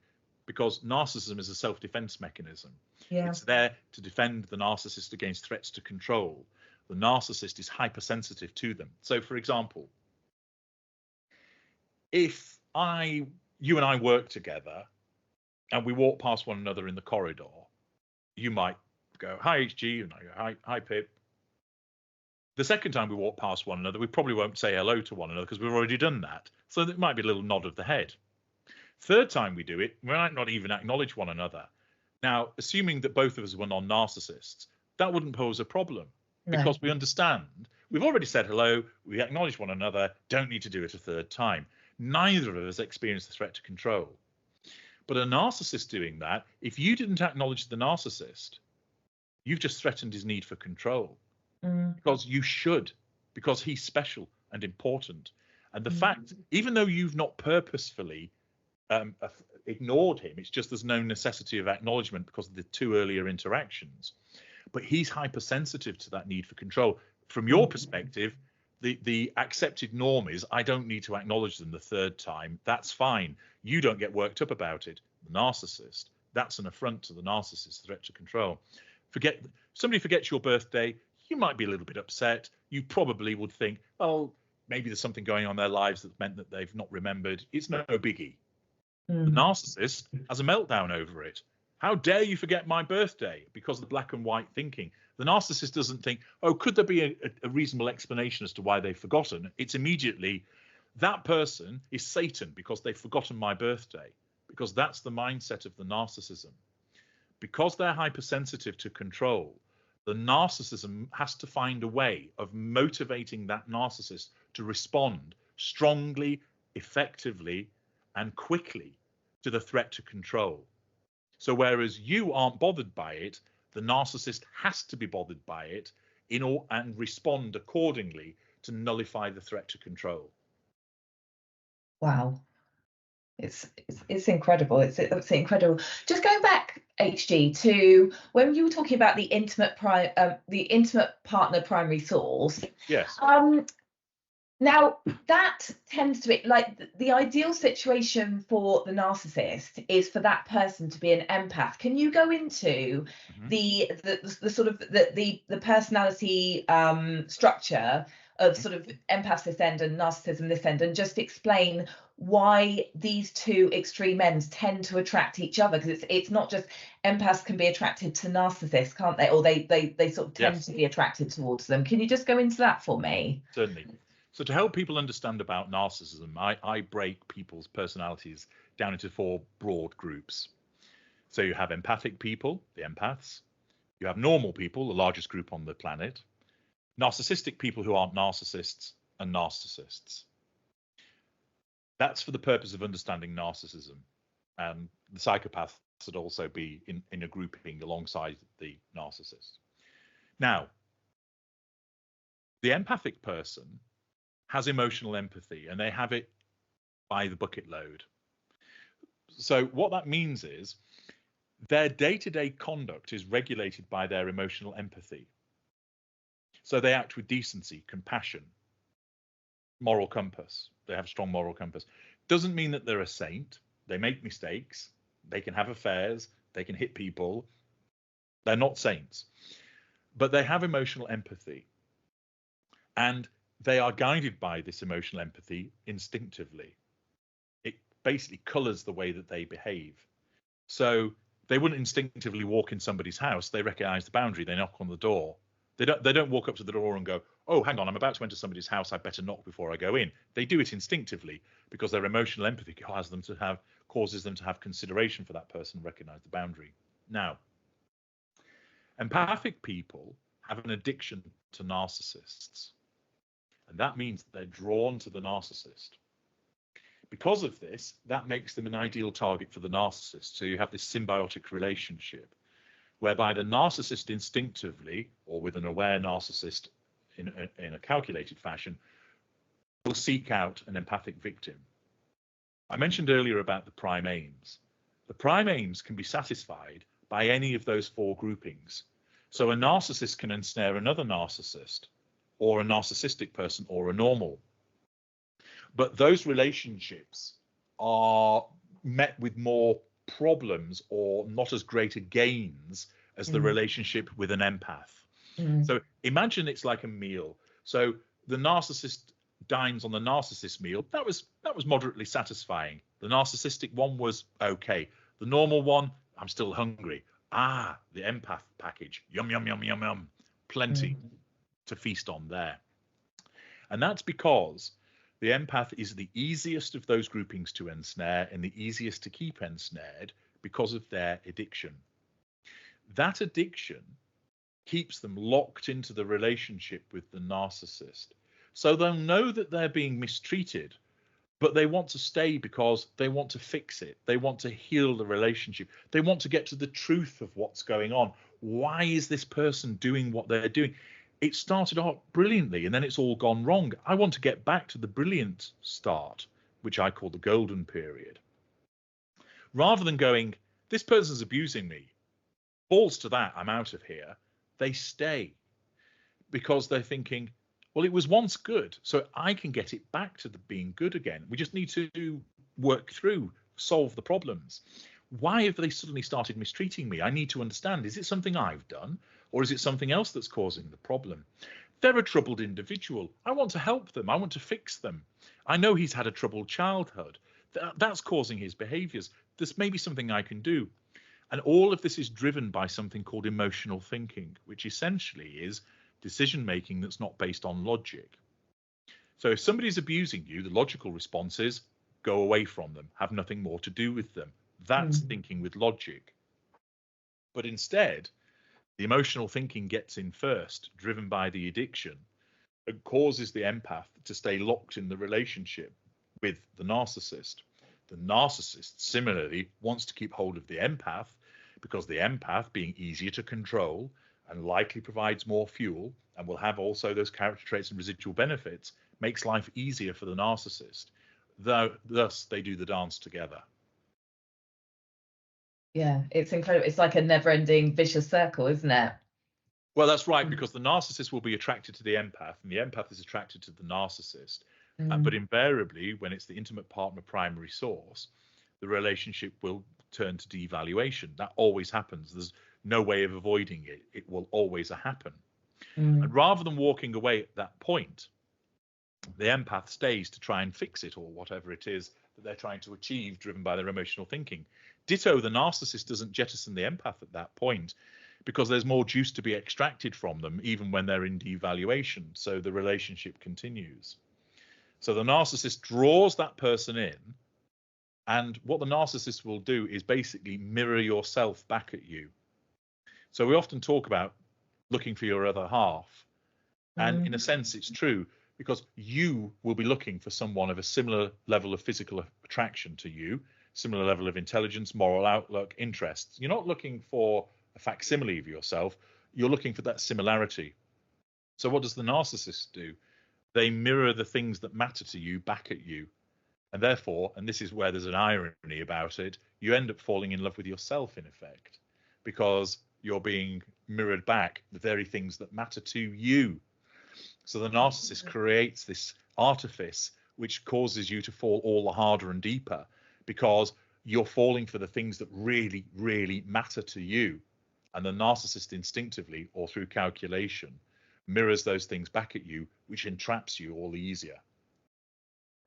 because narcissism is a self-defense mechanism. It's there to defend the narcissist against threats to control. The narcissist is hypersensitive to them. So, for example, if you and I work together and we walk past one another in the corridor, you might go, hi HG, and I go, hi Pip. The second time we walk past one another, we probably won't say hello to one another, because we've already done that. So it might be a little nod of the head. Third time we do it, we might not even acknowledge one another. Now, assuming that both of us were non-narcissists, that wouldn't pose a problem, because we understand we've already said hello, we acknowledge one another, don't need to do it a third time. Neither of us experience the threat to control. But a narcissist doing that, if you didn't acknowledge the narcissist, you've just threatened his need for control. Because you should, because he's special and important. And the fact, even though you've not purposefully ignored him, it's just there's no necessity of acknowledgement because of the two earlier interactions. But he's hypersensitive to that need for control. From your perspective, the accepted norm is, I don't need to acknowledge them the third time. That's fine. You don't get worked up about it. The narcissist, that's an affront to the narcissist, threat to control. Somebody forgets your birthday, you might be a little bit upset. You probably would think, oh, maybe there's something going on in their lives that meant that they've not remembered. It's no biggie. The narcissist has a meltdown over it. How dare you forget my birthday? Because of the black and white thinking. The narcissist doesn't think, oh, could there be a reasonable explanation as to why they've forgotten? It's immediately, that person is Satan because they've forgotten my birthday. Because that's the mindset of the narcissism. Because they're hypersensitive to control, the narcissism has to find a way of motivating that narcissist to respond strongly, effectively, and quickly to the threat to control. So whereas you aren't bothered by it, the narcissist has to be bothered by it and respond accordingly to nullify the threat to control. Wow. It's incredible. It's incredible. Just going back, HG, to when you were talking about the intimate partner primary source. Yes. Now that tends to be like the ideal situation for the narcissist is for that person to be an empath. Can you go into the sort of the personality structure of sort of empath this end and narcissism this end, and just explain why these two extreme ends tend to attract each other, because it's not just empaths can be attracted to narcissists, can't they? Or they sort of tend to be attracted towards them. Can you just go into that for me? Certainly. So to help people understand about narcissism, I break people's personalities down into 4 broad groups. So you have empathic people, the empaths. You have normal people, the largest group on the planet. Narcissistic people who aren't narcissists, and narcissists. That's for the purpose of understanding narcissism. And the psychopaths would also be in a grouping alongside the narcissist. Now, the empathic person has emotional empathy, and they have it by the bucket load. So what that means is their day-to-day conduct is regulated by their emotional empathy. So they act with decency, compassion, moral compass. They have a strong moral compass. Doesn't mean that they're a saint. They make mistakes. They can have affairs. They can hit people. They're not saints. But they have emotional empathy. And they are guided by this emotional empathy instinctively. It basically colors the way that they behave. So they wouldn't instinctively walk in somebody's house. They recognize the boundary. They knock on the door. They don't walk up to the door and go, oh, hang on, I'm about to enter somebody's house. I better knock before I go in. They do it instinctively because their emotional empathy causes them to have consideration for that person and recognize the boundary. Now, empathic people have an addiction to narcissists. And that means that they're drawn to the narcissist. Because of this, that makes them an ideal target for the narcissist. So you have this symbiotic relationship whereby the narcissist instinctively, or with an aware narcissist in a calculated fashion, will seek out an empathic victim. I mentioned earlier about the prime aims. The prime aims can be satisfied by any of those 4 groupings. So a narcissist can ensnare another narcissist, or a narcissistic person, or a normal. But those relationships are met with more problems or not as great a gains as the relationship with an empath. So imagine it's like a meal. So the narcissist dines on the narcissist meal. That was moderately satisfying. The narcissistic one was okay. The normal one, I'm still hungry. The empath package. Yum, yum, yum, yum, yum. Plenty to feast on there. And that's because the empath is the easiest of those groupings to ensnare and the easiest to keep ensnared because of their addiction. That addiction keeps them locked into the relationship with the narcissist. So they'll know that they're being mistreated, but they want to stay because they want to fix it. They want to heal the relationship. They want to get to the truth of what's going on. Why is this person doing what they're doing? It started out brilliantly and then it's all gone wrong. I want to get back to the brilliant start, which I call the golden period. Rather than going, this person's abusing me, balls to that, I'm out of here, they stay because they're thinking, well, it was once good, so I can get it back to being good again. We just need to work through, solve the problems. Why have they suddenly started mistreating me? I need to understand, is it something I've done? Or is it something else that's causing the problem? They're a troubled individual. I want to help them. I want to fix them. I know he's had a troubled childhood. That's causing his behaviors. There's maybe something I can do. And all of this is driven by something called emotional thinking, which essentially is decision making that's not based on logic. So if somebody's abusing you, the logical response is go away from them, have nothing more to do with them. That's thinking with logic. But instead, the emotional thinking gets in first, driven by the addiction, and causes the empath to stay locked in the relationship with the narcissist. The narcissist, similarly, wants to keep hold of the empath because the empath, being easier to control and likely provides more fuel and will have also those character traits and residual benefits, makes life easier for the narcissist. Thus, they do the dance together. Yeah, it's incredible. It's like a never-ending vicious circle, isn't it? Well, that's right, because the narcissist will be attracted to the empath and the empath is attracted to the narcissist. But invariably, when it's the intimate partner primary source, the relationship will turn to devaluation. That always happens. There's no way of avoiding it. It will always happen. And rather than walking away at that point, The empath stays to try and fix it, or whatever it is that they're trying to achieve, driven by their emotional thinking. Ditto, the narcissist doesn't jettison the empath at that point, because there's more juice to be extracted from them, even when they're in devaluation. So the relationship continues. So the narcissist draws that person in, and what the narcissist will do is basically mirror yourself back at you. So we often talk about looking for your other half. And in a sense, it's true, because you will be looking for someone of a similar level of physical attraction to you, similar level of intelligence, moral outlook, interests. You're not looking for a facsimile of yourself. You're looking for that similarity. So what does the narcissist do? They mirror the things that matter to you back at you. And therefore, and this is where there's an irony about it, you end up falling in love with yourself, in effect, because you're being mirrored back the very things that matter to you. So the narcissist creates this artifice which causes you to fall all the harder and deeper, because you're falling for the things that really, really matter to you. And the narcissist instinctively, or through calculation, mirrors those things back at you, which entraps you all the easier.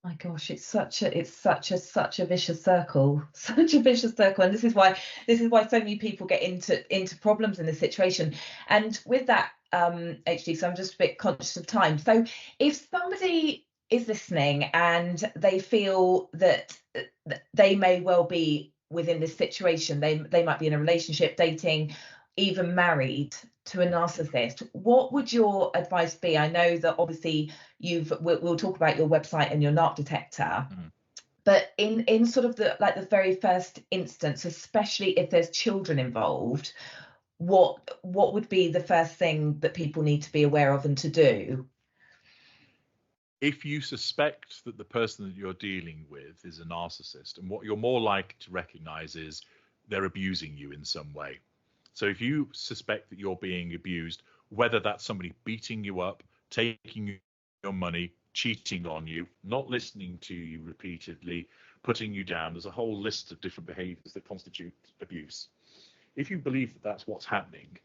My gosh, it's such a vicious circle, such a vicious circle, and this is why so many people get into problems in this situation. And with that, HD, so I'm just a bit conscious of time. So if somebody is listening and they feel that they may well be within this situation, they might be in a relationship, dating, even married to a narcissist, what would your advice be? I know that obviously we'll talk about your website and your narc detector, but in sort of the very first instance, especially if there's children involved, what would be the first thing that people need to be aware of and to do? If you suspect that the person that you're dealing with is a narcissist, and what you're more likely to recognize is they're abusing you in some way. So if you suspect that you're being abused, whether that's somebody beating you up, taking your money, cheating on you, not listening to you repeatedly, putting you down, there's a whole list of different behaviors that constitute abuse. If you believe that that's what's happening,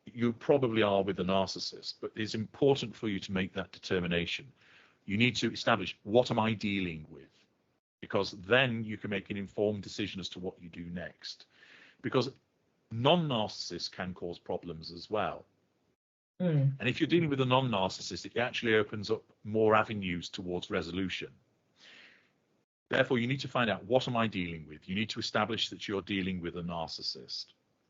you probably are with a narcissist, but it's important for you to make that determination. You need to establish, what am I dealing with? Because then you can make an informed decision as to what you do next. Because non-narcissists can cause problems as well. And if you're dealing with a non-narcissist, it actually opens up more avenues towards resolution. Therefore, you need to find out, what am I dealing with? You need to establish that you're dealing with a narcissist.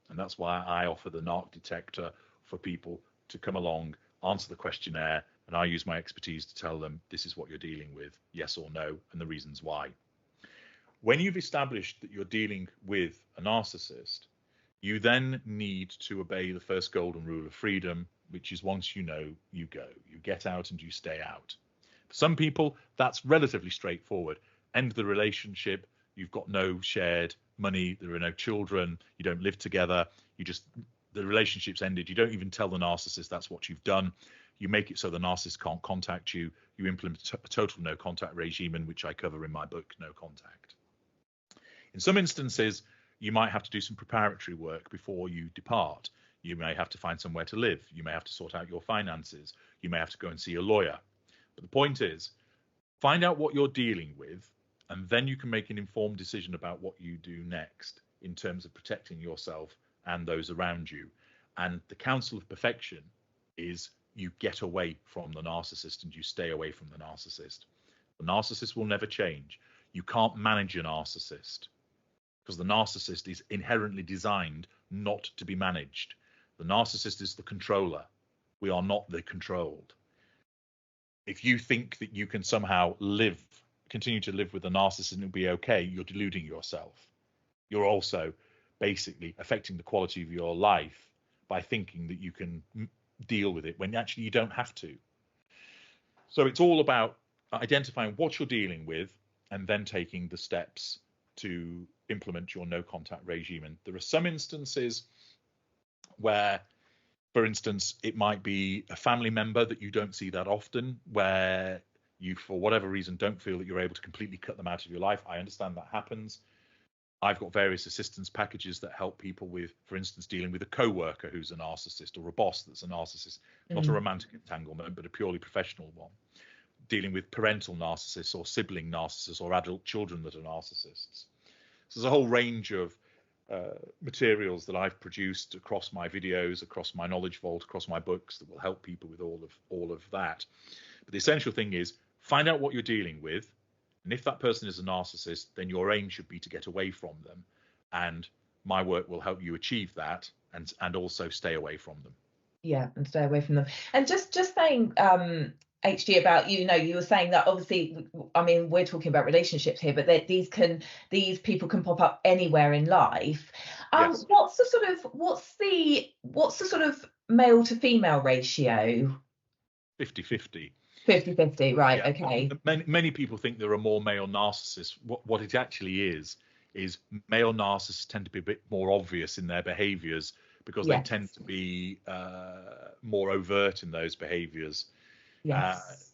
And that's why I offer the narc detector for people to come along, answer the questionnaire, and I use my expertise to tell them, this is what you're dealing with, yes or no, and the reasons why. When you've established that you're dealing with a narcissist, you then need to obey the first golden rule of freedom, which is, once you know, you go. You get out and you stay out. For some people, that's relatively straightforward. End the relationship. You've got no shared money. There are no children. You don't live together. The relationship's ended. You don't even tell the narcissist that's what you've done. You make it so the narcissist can't contact you. You implement a total no contact regime, in which I cover in my book, No Contact. In some instances, you might have to do some preparatory work before you depart. You may have to find somewhere to live. You may have to sort out your finances. You may have to go and see a lawyer. But the point is, find out what you're dealing with, and then you can make an informed decision about what you do next in terms of protecting yourself and those around you. And the counsel of perfection is, you get away from the narcissist and you stay away from the narcissist. The narcissist will never change. You can't manage a narcissist, because the narcissist is inherently designed not to be managed. The narcissist is the controller. We are not the controlled. If you think that you can somehow continue to live with the narcissist and it'll be okay, you're deluding yourself. You're also basically affecting the quality of your life by thinking that you can deal with it, when actually you don't have to. So it's all about identifying what you're dealing with and then taking the steps to implement your no contact regime. And there are some instances where, for instance, it might be a family member that you don't see that often, where you, for whatever reason, don't feel that you're able to completely cut them out of your life. I understand that happens. I've got various assistance packages that help people with, for instance, dealing with a co-worker who's a narcissist, or a boss that's a narcissist, not a romantic entanglement, but a purely professional one. dealing with parental narcissists or sibling narcissists or adult children that are narcissists. So there's a whole range of materials that I've produced across my videos, across my knowledge vault, across my books that will help people with all of that. But the essential thing is find out what you're dealing with, and if that person is a narcissist, then your aim should be to get away from them, and my work will help you achieve that, and also stay away from them. Yeah, and stay away from them. And just saying, HG, about, you were saying that obviously, I mean, we're talking about relationships here, but that these people can pop up anywhere in life. Yes. What's the sort of male to female ratio? 50-50. 50-50, right? Yeah. Okay. Many people think there are more male narcissists. What it actually is male narcissists tend to be a bit more obvious in their behaviors because they tend to be more overt in those behaviors. Yes.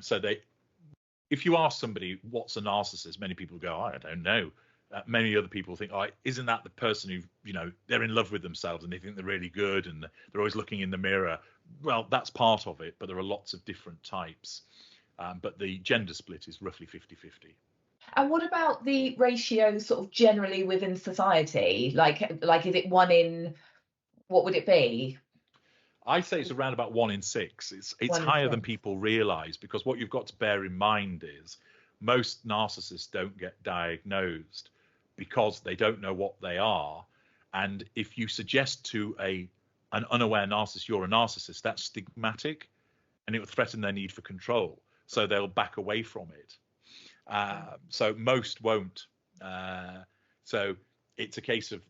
So if you ask somebody what's a narcissist, many people go, I don't know. Many other people think, oh, isn't that the person who, they're in love with themselves and they think they're really good and they're always looking in the mirror? Well, that's part of it, but there are lots of different types. But the gender split is roughly 50-50. And what about the ratio sort of generally within society? Like is it 1 in, what would it be? I say it's around about 1 in 6. It's higher than people realize, because what you've got to bear in mind is most narcissists don't get diagnosed because they don't know what they are. And if you suggest to an unaware narcissist you're a narcissist, that's stigmatic and it will threaten their need for control. So they'll back away from it. So most won't. So it's a case of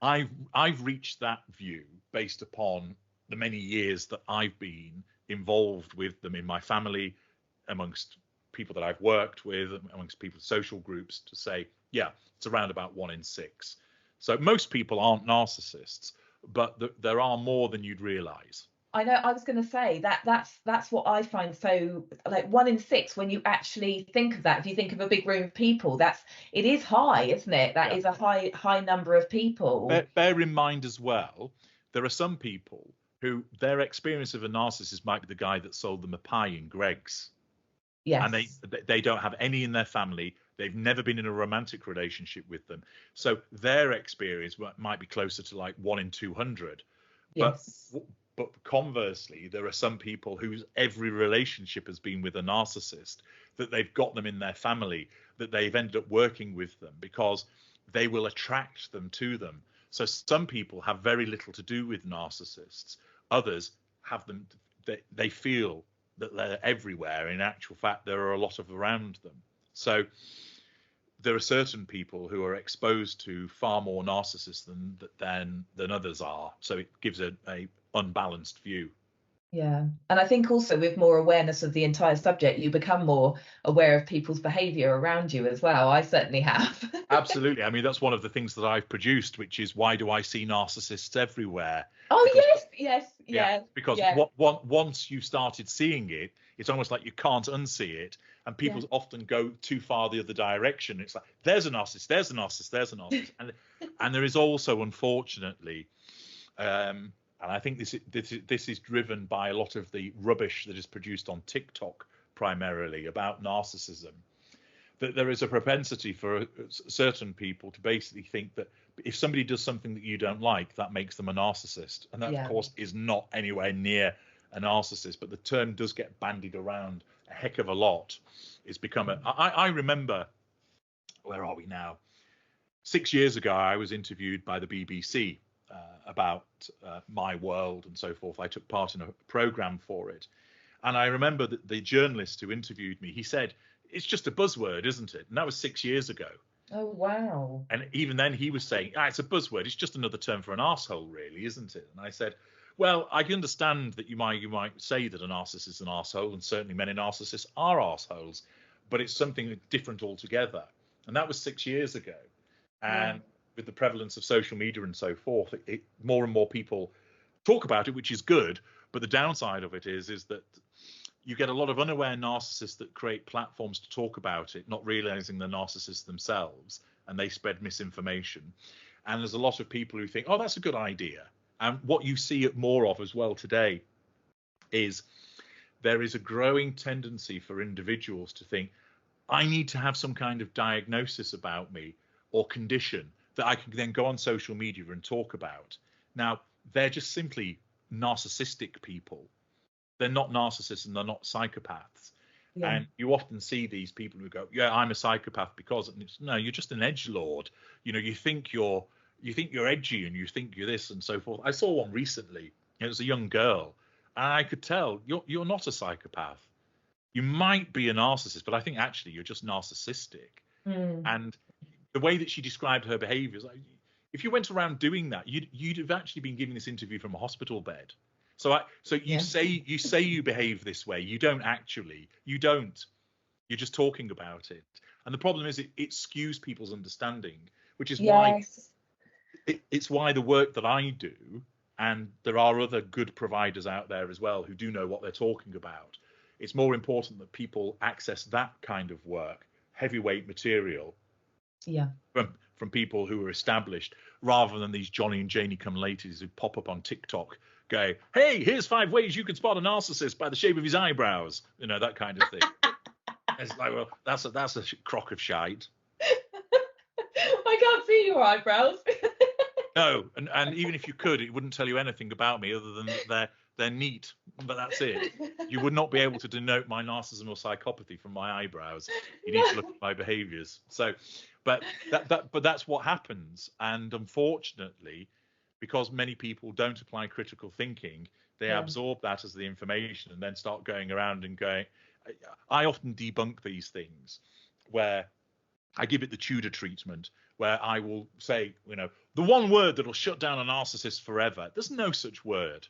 I've reached that view based upon the many years that I've been involved with them in my family, amongst people that I've worked with, amongst people, social groups, to say, yeah, it's around about 1 in 6. So most people aren't narcissists, but there are more than you'd realize. I know, I was going to say that's what I find so, like, 1 in 6, when you actually think of that, if you think of a big room of people, it is high, isn't it? That is a high number of people. Bear in mind as well, there are some people who their experience of a narcissist might be the guy that sold them a pie in Greggs. Yes. And they don't have any in their family. They've never been in a romantic relationship with them. So their experience might be closer to like 1 in 200. Yes. But conversely, there are some people whose every relationship has been with a narcissist, that they've got them in their family, that they've ended up working with them because they will attract them to them. So some people have very little to do with narcissists. Others have them, they feel that they're everywhere. In actual fact, there are a lot of around them. So there are certain people who are exposed to far more narcissists than others are. So it gives a unbalanced view. Yeah. And I think also with more awareness of the entire subject, you become more aware of people's behavior around you as well. I certainly have. Absolutely. I mean, that's one of the things that I've produced, which is, why do I see narcissists everywhere? Oh, yes. Because once you started seeing it, it's almost like you can't unsee it. And people often go too far the other direction. It's like, there's a narcissist, there's a narcissist, there's a narcissist. And there is also, unfortunately, and I think this is driven by a lot of the rubbish that is produced on TikTok, primarily about narcissism, that there is a propensity for certain people to basically think that if somebody does something that you don't like, that makes them a narcissist. And that, of course, is not anywhere near a narcissist. But the term does get bandied around a heck of a lot. It's become I remember, where are we now? 6 years ago, I was interviewed by the BBC about my world and so forth. I took part in a program for it. And I remember that the journalist who interviewed me, he said, it's just a buzzword, isn't it? And that was 6 years ago. Oh, wow. And even then he was saying, it's a buzzword. It's just another term for an arsehole, really, isn't it? And I said, well, I understand that you might say that a narcissist is an arsehole, and certainly many narcissists are arseholes, but it's something different altogether. And that was 6 years ago. And with the prevalence of social media and so forth, more and more people talk about it, which is good. But the downside of it is that you get a lot of unaware narcissists that create platforms to talk about it, not realizing the narcissists themselves, and they spread misinformation. And there's a lot of people who think, oh, that's a good idea. And what you see more of as well today is there is a growing tendency for individuals to think, I need to have some kind of diagnosis about me or condition that I can then go on social media and talk about. Now, they're just simply narcissistic people. They're not narcissists and they're not psychopaths. Yeah. And you often see these people who go, yeah, I'm a psychopath because, and it's, no, you're just an edgelord. You know, you think you're edgy and you think you're this and so forth. I saw one recently. It was a young girl, and I could tell you're not a psychopath. You might be a narcissist, but I think actually you're just narcissistic. And the way that she described her behaviors, like, if you went around doing that, you'd have actually been giving this interview from a hospital bed. So you say you behave this way. You don't actually. You don't. You're just talking about it. And the problem is it skews people's understanding, which is why it's why the work that I do, and there are other good providers out there as well who do know what they're talking about. It's more important that people access that kind of work, heavyweight material, from people who are established, rather than these Johnny and Janie come latelys who pop up on TikTok, go, hey, here's 5 ways you can spot a narcissist by the shape of his eyebrows, you know, that kind of thing. It's like, well, that's a crock of shite. I can't see your eyebrows. No, and even if you could, it wouldn't tell you anything about me other than that they're neat, but that's it. You would not be able to denote my narcissism or psychopathy from my eyebrows. You need to look at my behaviors. So, but that's what happens. And unfortunately, because many people don't apply critical thinking, they absorb that as the information and then start going around and going. I often debunk these things where I give it the Tudor treatment, where I will say, you know, the one word that'll shut down a narcissist forever. There's no such word.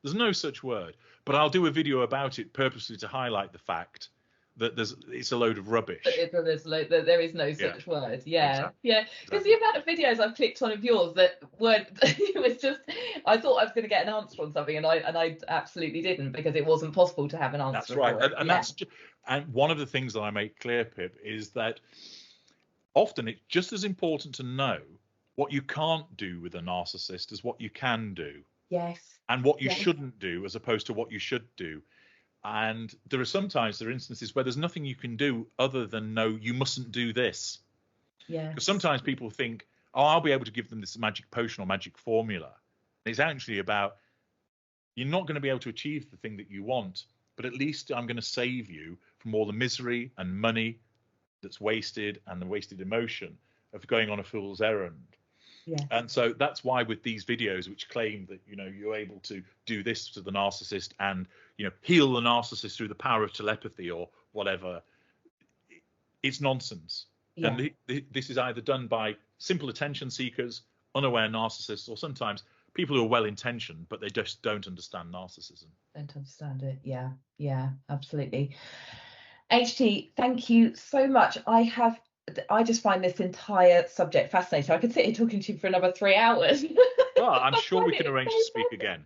There's no such word. But I'll do a video about it purposely to highlight the fact that it's a load of rubbish. There is no such word. Yeah. Because the amount of videos I've clicked on of yours that weren't, it was just, I thought I was going to get an answer on something, and I absolutely didn't, because it wasn't possible to have an answer. That's right. And one of the things that I make clear, Pip, is that often it's just as important to know what you can't do with a narcissist as what you can do. Yes. And what you shouldn't do as opposed to what you should do. And there are instances where there's nothing you can do other than no, you mustn't do this. Yeah. Because sometimes people think, oh, I'll be able to give them this magic potion or magic formula. And it's actually about, you're not going to be able to achieve the thing that you want, but at least I'm going to save you from all the misery and money that's wasted and the wasted emotion of going on a fool's errand. Yeah. And so that's why with these videos which claim that, you know, you're able to do this to the narcissist and, you know, heal the narcissist through the power of telepathy or whatever, it's nonsense. Yeah. And this is either done by simple attention seekers, unaware narcissists, or sometimes people who are well-intentioned, but they just don't understand narcissism. Don't understand it. Yeah, absolutely. HT, thank you so much. I just find this entire subject fascinating. I could sit here talking to you for another 3 hours. Well, I'm sure we can arrange to speak again.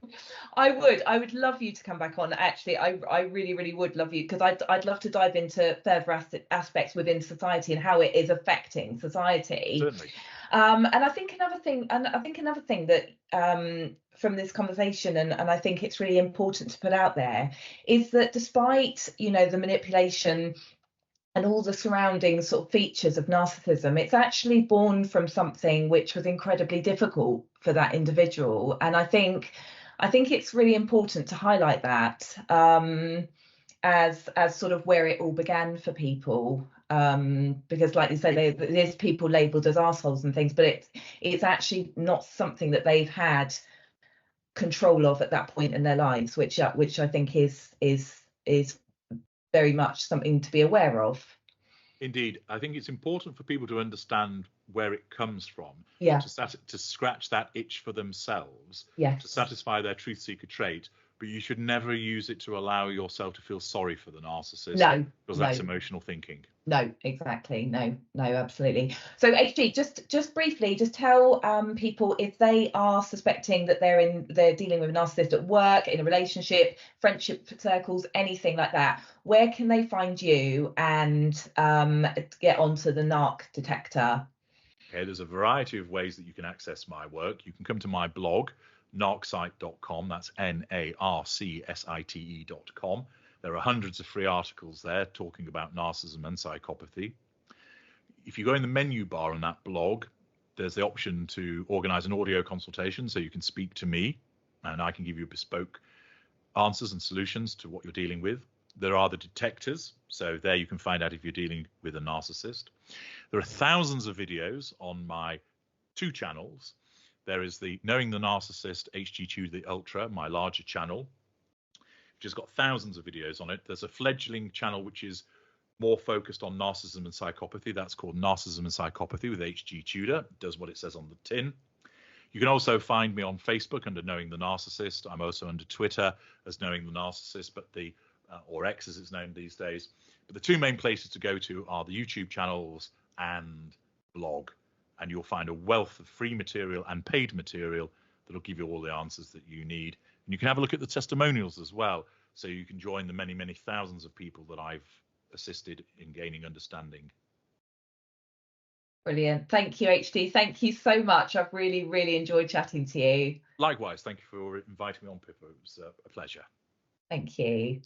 I would love you to come back on. Actually, I really, really would love you, because I'd love to dive into further aspects within society and how it is affecting society. Certainly. And I think another thing that from this conversation, and I think it's really important to put out there, is that despite, you know, the manipulation and all the surrounding sort of features of narcissism, it's actually born from something which was incredibly difficult for that individual. And I think it's really important to highlight that as sort of where it all began for people. Because, like you say, there's people labelled as assholes and things, but it's actually not something that they've had control of at that point in their lives, which I think is very much something to be aware of. Indeed, I think it's important for people to understand where it comes from, to scratch that itch for themselves, to satisfy their truth seeker trait. But you should never use it to allow yourself to feel sorry for the narcissist, because that's emotional thinking. No, exactly. No, absolutely. So HG, just briefly, just tell people, if they are suspecting that they're dealing with a narcissist at work, in a relationship, friendship circles, anything like that, where can they find you and get onto the narc detector? Okay, there's a variety of ways that you can access my work. You can come to my blog, narcsite.com. That's narcsite.com. There are hundreds of free articles there talking about narcissism and psychopathy. If you go in the menu bar on that blog, there's the option to organize an audio consultation, so you can speak to me and I can give you bespoke answers and solutions to what you're dealing with. There are the detectors, so there you can find out if you're dealing with a narcissist. There are thousands of videos on my 2 channels. There is the Knowing the Narcissist Tudor the Ultra, my larger channel, which has got thousands of videos on it. There's a fledgling channel which is more focused on narcissism and psychopathy. That's called Narcissism and Psychopathy with H.G. Tudor. It does what it says on the tin. You can also find me on Facebook under Knowing the Narcissist. I'm also under Twitter as Knowing the Narcissist, but or X as it's known these days. But the 2 main places to go to are the YouTube channels and blog. And you'll find a wealth of free material and paid material that'll give you all the answers that you need. And you can have a look at the testimonials as well, so you can join the many, many thousands of people that I've assisted in gaining understanding. Brilliant. Thank you, HD. Thank you so much. I've really, really enjoyed chatting to you. Likewise. Thank you for inviting me on, Pippa. It was a pleasure. Thank you.